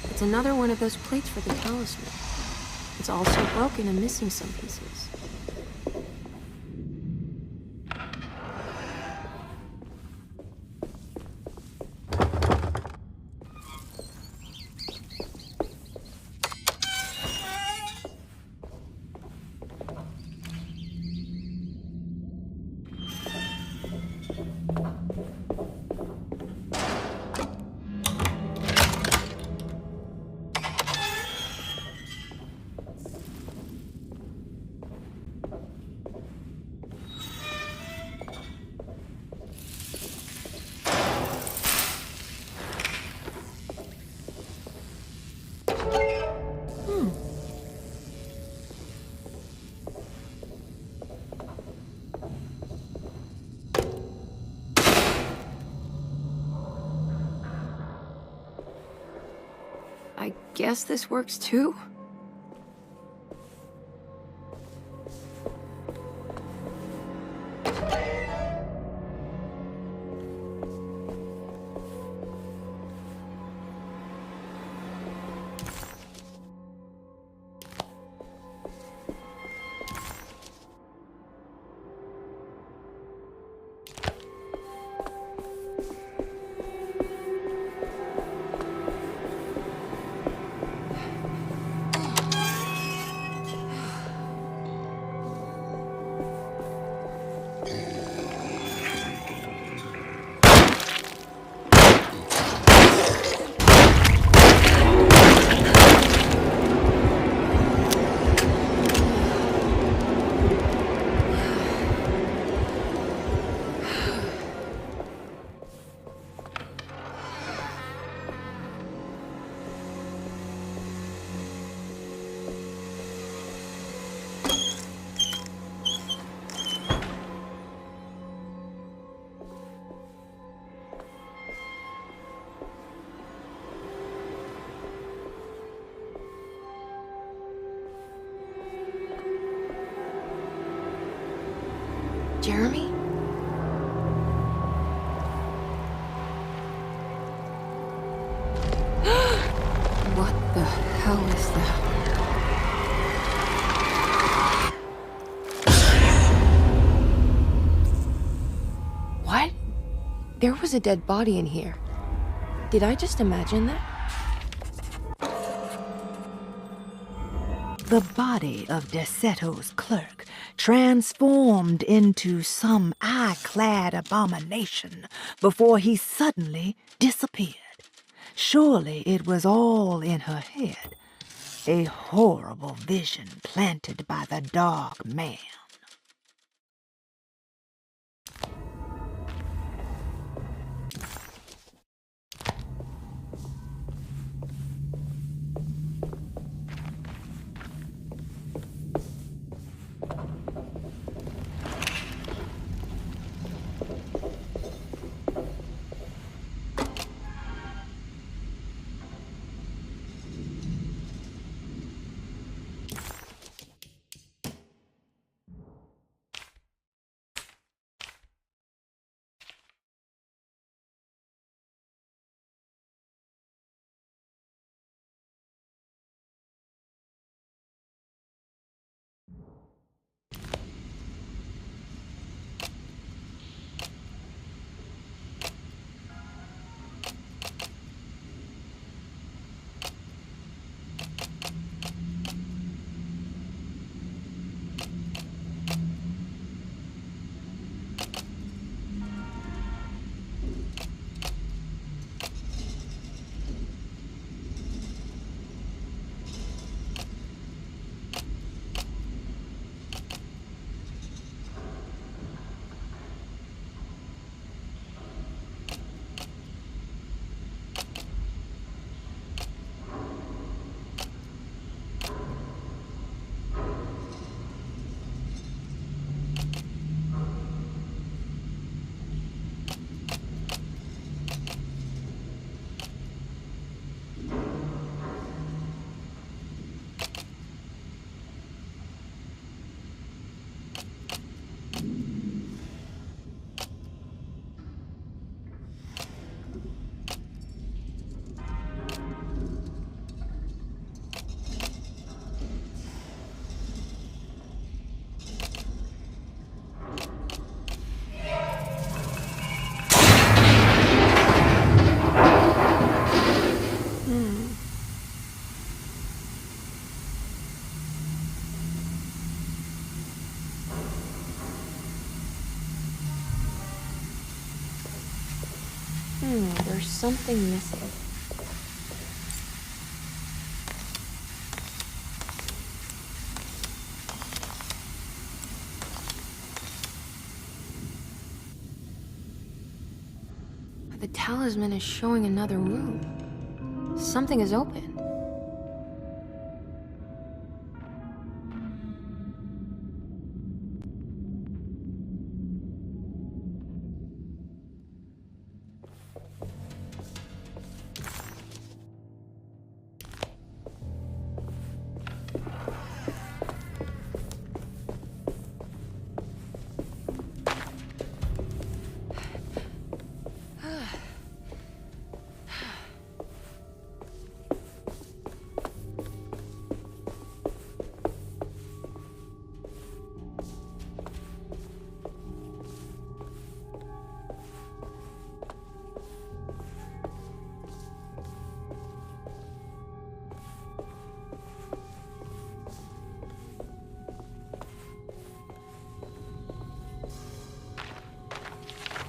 It's another one of those plates for the talisman. It's also broken and missing some pieces. I guess this works too? Jeremy? What the hell is that? What? There was a dead body in here. Did I just imagine that? The body of Derceto's clerk transformed into some eye-clad abomination before he suddenly disappeared. Surely it was all in her head, a horrible vision planted by the dark man. There's something missing. The talisman is showing another room. Something is open.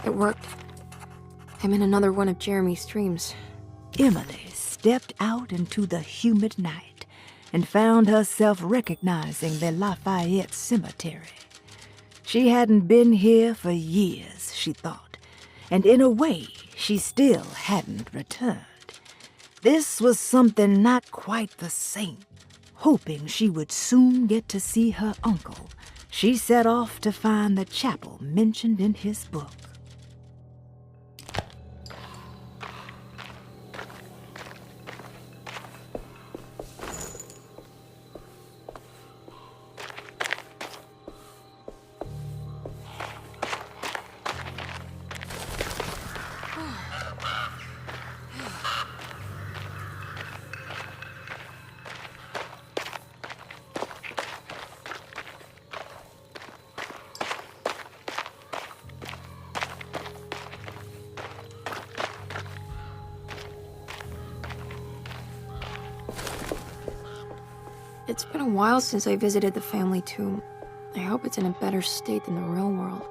It worked. I'm in another one of Jeremy's dreams. Emily stepped out into the humid night and found herself recognizing the Lafayette Cemetery. She hadn't been here for years, she thought, and in a way, she still hadn't returned. This was something not quite the same. Hoping she would soon get to see her uncle, she set off to find the chapel mentioned in his book. It's been a while since I visited the family tomb. I hope it's in a better state than the real world.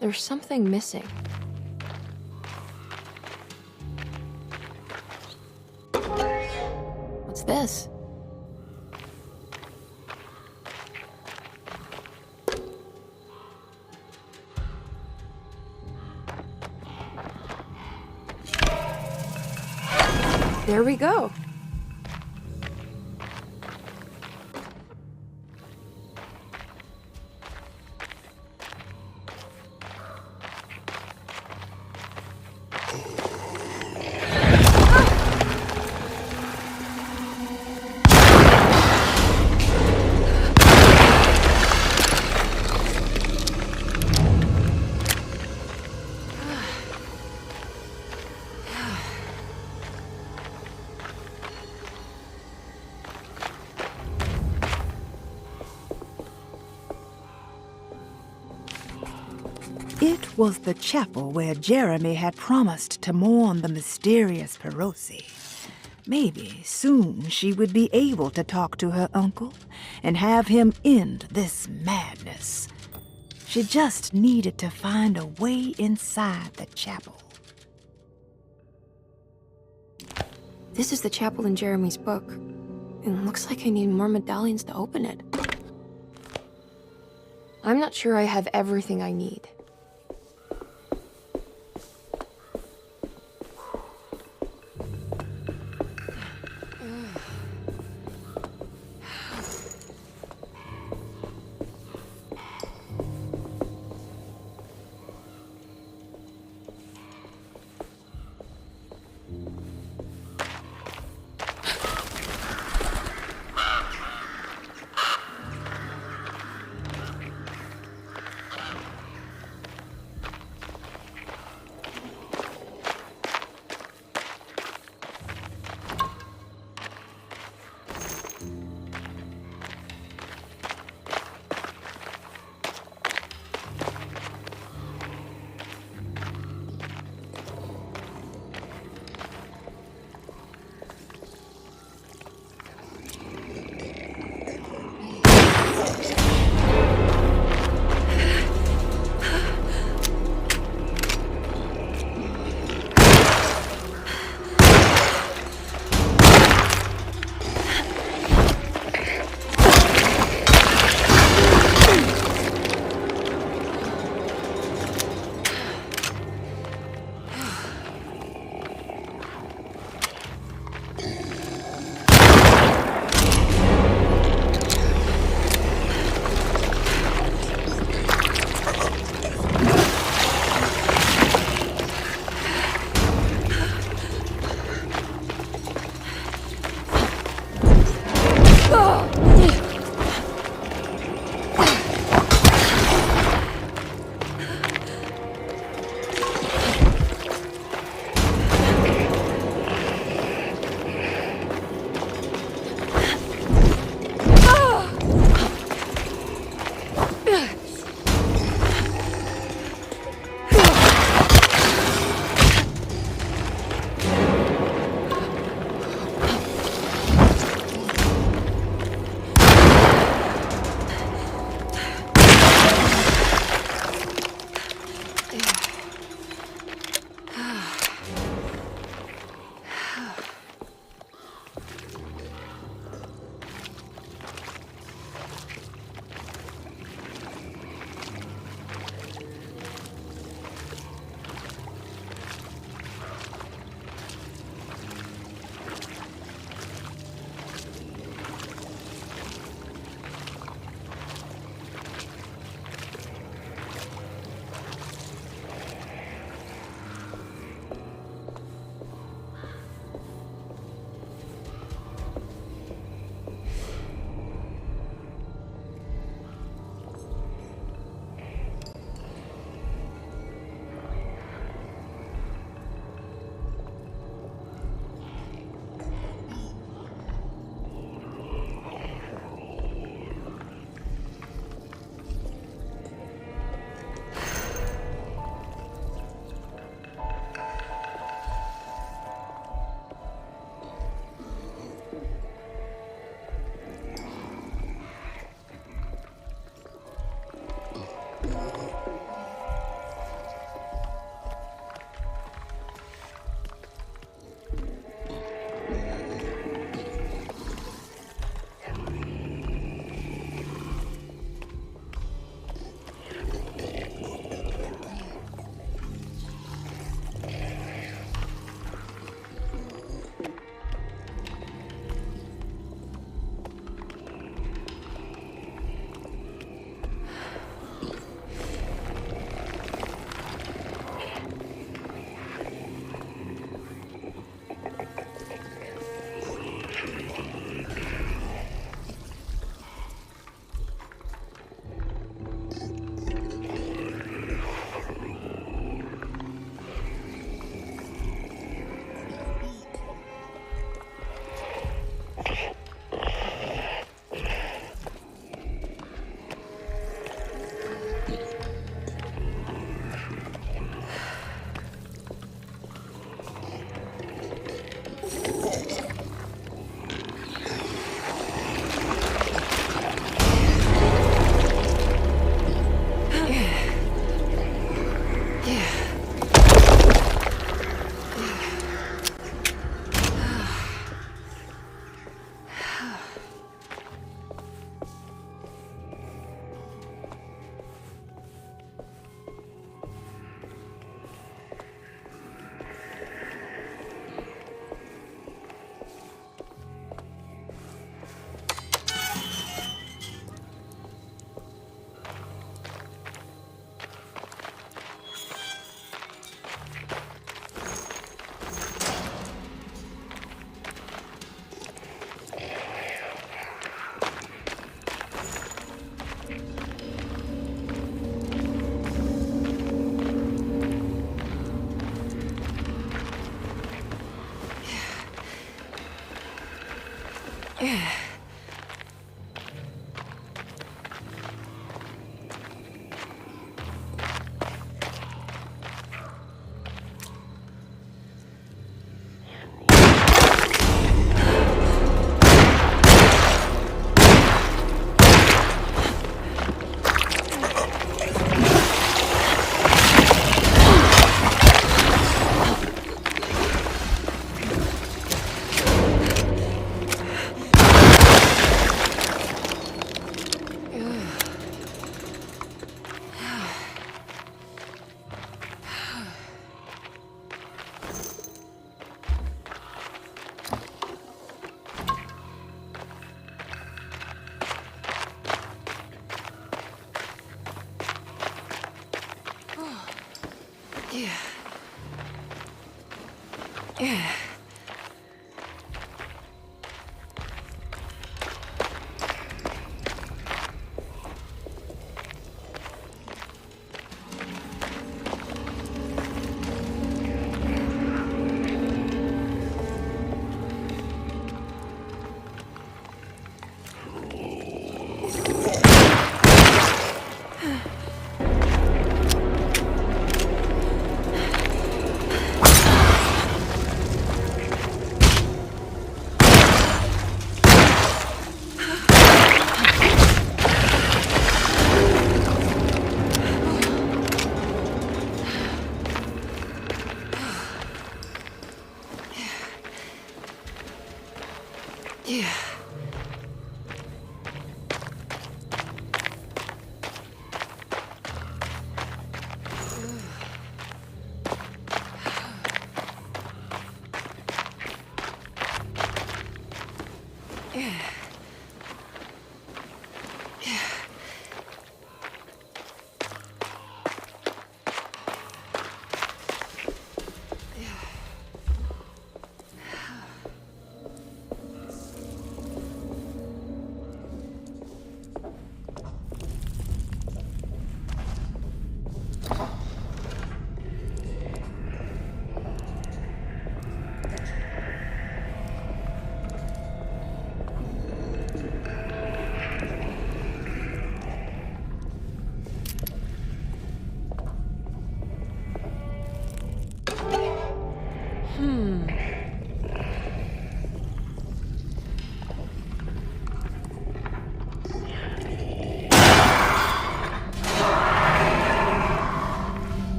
There's something missing. What's this? There we go. It was the chapel where Jeremy had promised to mourn the mysterious Perosi. Maybe soon she would be able to talk to her uncle and have him end this madness. She just needed to find a way inside the chapel. This is the chapel in Jeremy's book. It looks like I need more medallions to open it. I'm not sure I have everything I need.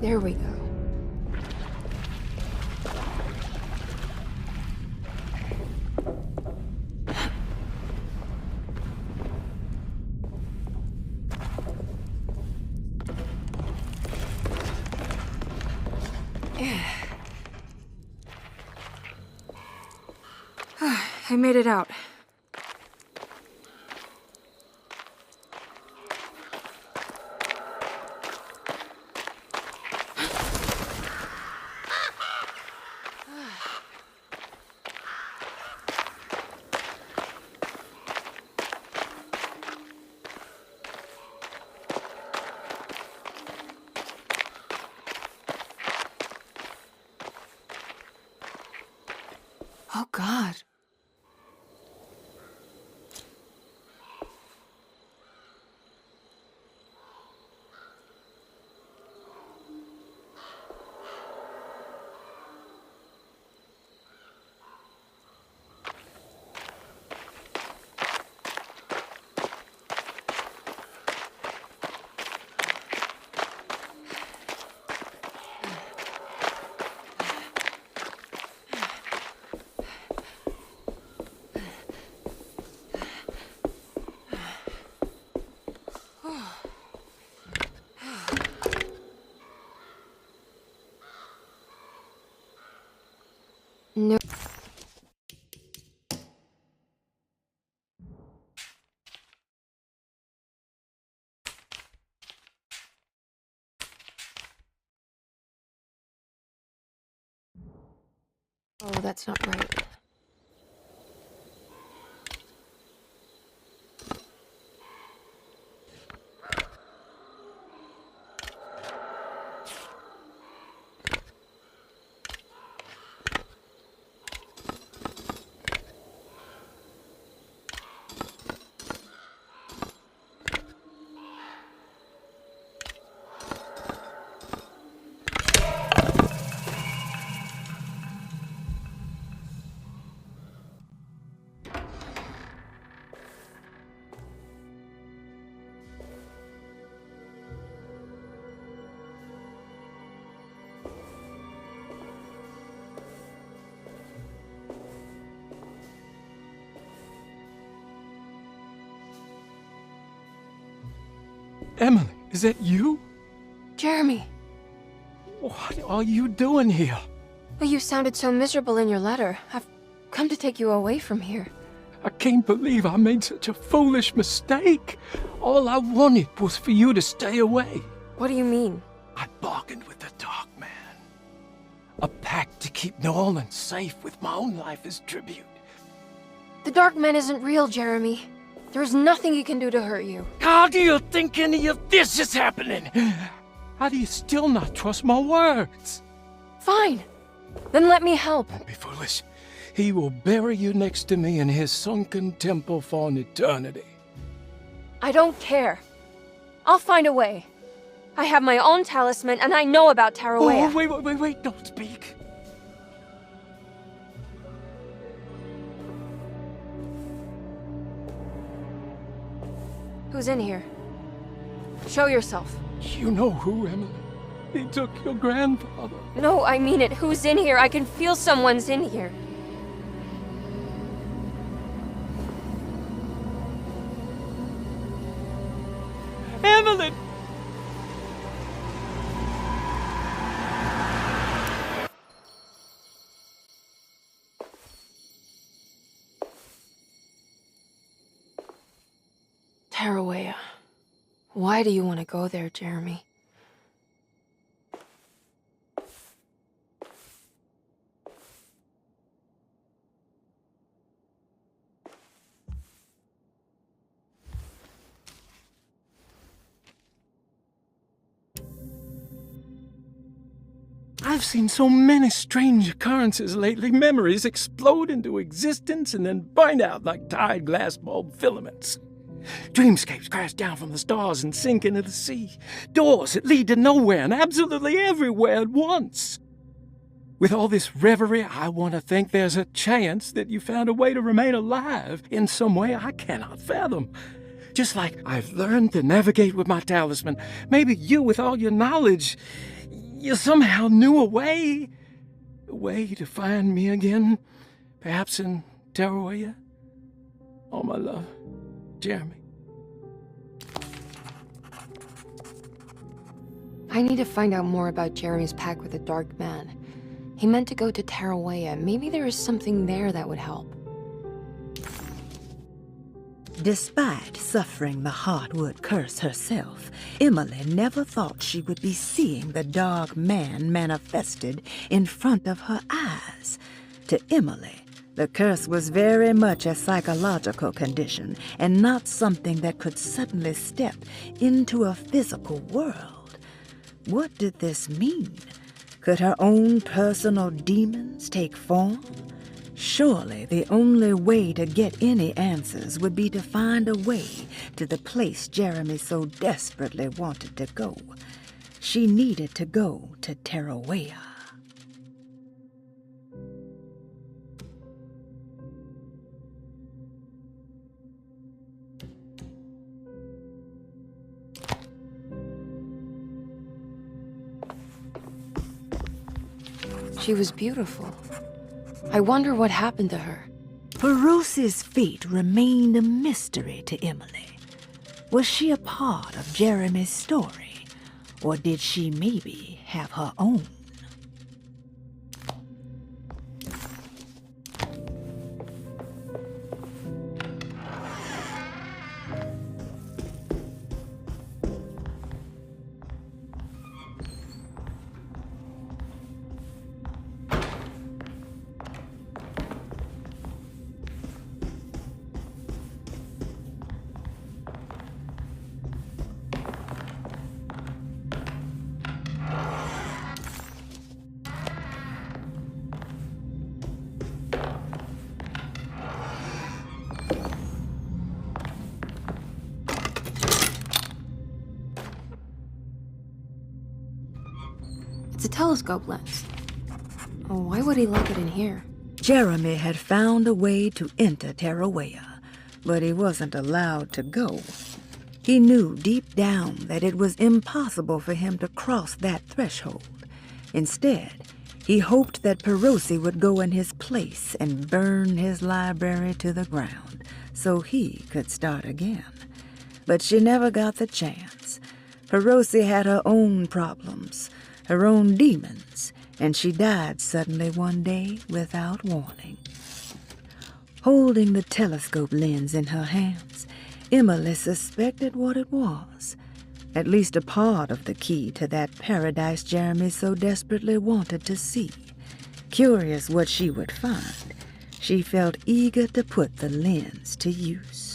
There we go. I made it out. Oh, God. No. Oh, that's not right. Emily, is that you? Jeremy. What are you doing here? Well, you sounded so miserable in your letter. I've come to take you away from here. I can't believe I made such a foolish mistake. All I wanted was for you to stay away. What do you mean? I bargained with the Dark Man. A pact to keep New Orleans safe with my own life as tribute. The Dark Man isn't real, Jeremy. There is nothing he can do to hurt you. How do you think any of this is happening? How do you still not trust my words? Fine. Then let me help. Don't be foolish. He will bury you next to me in his sunken temple for an eternity. I don't care. I'll find a way. I have my own talisman, and I know about Tarawea. Oh, wait, don't speak. Who's in here? Show yourself. You know who, Emily. He took your grandfather. No, I mean it. Who's in here? I can feel someone's in here. Emily! Tarawea. Why do you want to go there, Jeremy? I've seen so many strange occurrences lately. Memories explode into existence and then burn out like tired glass bulb filaments. Dreamscapes crash down from the stars and sink into the sea. Doors that lead to nowhere and absolutely everywhere at once. With all this reverie, I want to think there's a chance that you found a way to remain alive in some way I cannot fathom. Just like I've learned to navigate with my talisman. Maybe you, with all your knowledge, you somehow knew a way to find me again, perhaps in Tarawaya. All my love, Jeremy. I need to find out more about Jeremy's pact with the Dark Man. He meant to go to Tarawaya. Maybe there is something there that would help. Despite suffering the Hartwood curse herself, Emily never thought she would be seeing the Dark Man manifested in front of her eyes. To Emily, the curse was very much a psychological condition and not something that could suddenly step into a physical world. What did this mean? Could her own personal demons take form? Surely the only way to get any answers would be to find a way to the place Jeremy so desperately wanted to go. She needed to go to Tarawaya. She was beautiful. I wonder what happened to her. Perosi's fate remained a mystery to Emily. Was she a part of Jeremy's story, or did she maybe have her own? It's a telescope lens. Oh, why would he like it in here? Jeremy had found a way to enter Tarawaya, but he wasn't allowed to go. He knew deep down that it was impossible for him to cross that threshold. Instead, he hoped that Perosi would go in his place and burn his library to the ground so he could start again. But she never got the chance. Perosi had her own problems, her own demons, and she died suddenly one day without warning. Holding the telescope lens in her hands, Emily suspected what it was, at least a part of the key to that paradise Jeremy so desperately wanted to see. Curious what she would find, she felt eager to put the lens to use.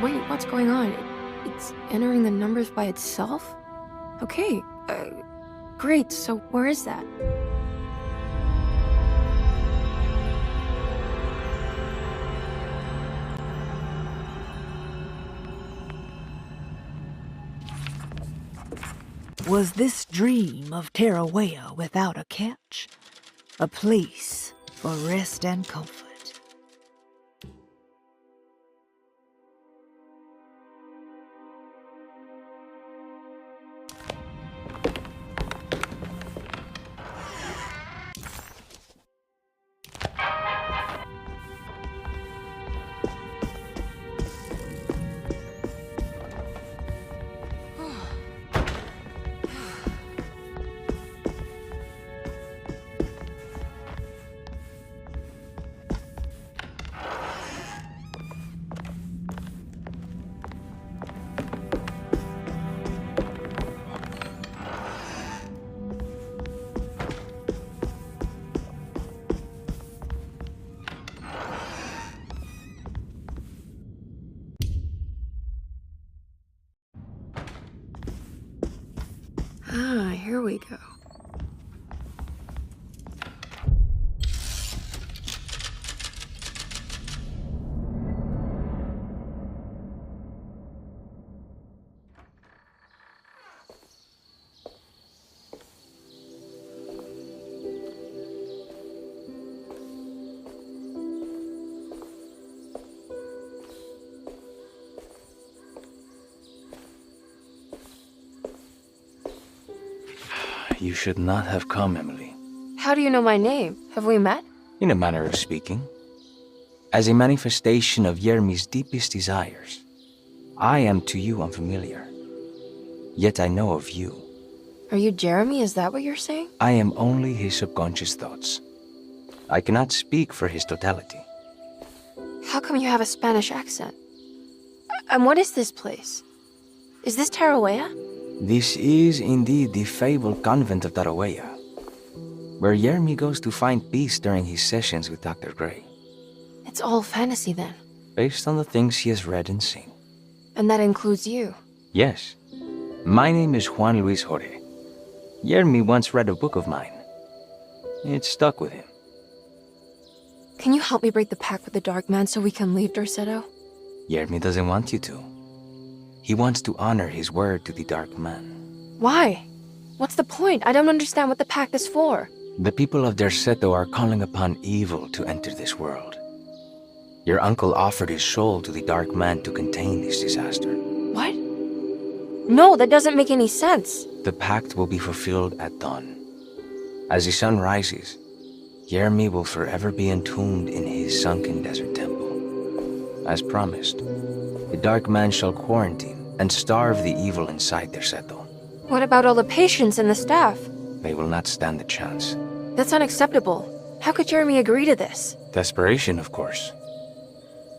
Wait, what's going on? It's entering the numbers by itself? Okay, great, so where is that? Was this dream of Tarawea without a catch? A place for rest and comfort. Ah, here we go. You should not have come, Emily. How do you know my name? Have we met? In a manner of speaking. As a manifestation of Yermi's deepest desires, I am to you unfamiliar. Yet I know of you. Are you Jeremy? Is that what you're saying? I am only his subconscious thoughts. I cannot speak for his totality. How come you have a Spanish accent? And what is this place? Is this Tarawea? This is indeed the fabled convent of Tarawea, where Yermi goes to find peace during his sessions with Dr. Gray. It's all fantasy then. Based on the things he has read and seen. And that includes you. Yes. My name is Juan Luis Jorge. Yermi once read a book of mine. It stuck with him. Can you help me break the pact with the Dark Man so we can leave Derceto? Yermi doesn't want you to. He wants to honor his word to the Dark Man. Why? What's the point? I don't understand what the pact is for. The people of Derceto are calling upon evil to enter this world. Your uncle offered his soul to the Dark Man to contain this disaster. What? No, that doesn't make any sense. The pact will be fulfilled at dawn. As the sun rises, Yermi will forever be entombed in his sunken desert temple. As promised, the Dark Man shall quarantine and starve the evil inside Derceto. What about all the patients and the staff? They will not stand a chance. That's unacceptable. How could Jeremy agree to this? Desperation, of course.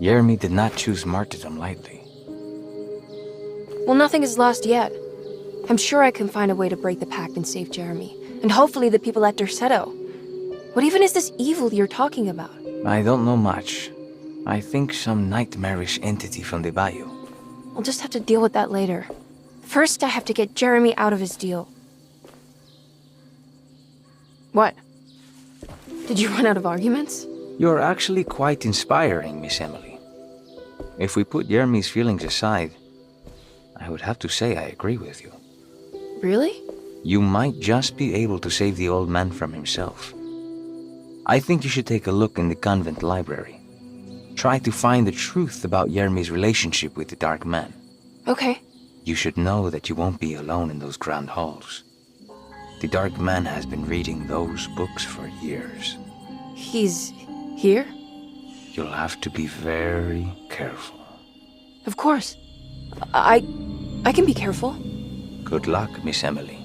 Yermi did not choose martyrdom lightly. Well, nothing is lost yet. I'm sure I can find a way to break the pact and save Jeremy. And hopefully the people at Derceto. What even is this evil you're talking about? I don't know much. I think some nightmarish entity from the bayou. I'll just have to deal with that later. First, I have to get Jeremy out of his deal. What? Did you run out of arguments? You're actually quite inspiring, Miss Emily. If we put Yermi's feelings aside, I would have to say I agree with you. Really? you might just be able to save the old man from himself. I think you should take a look in the convent library. Try to find the truth about Yermi's relationship with the Dark Man. Okay. You should know that you won't be alone in those grand halls. The Dark Man has been reading those books for years. He's here? You'll have to be very careful. Of course. I can be careful. Good luck, Miss Emily.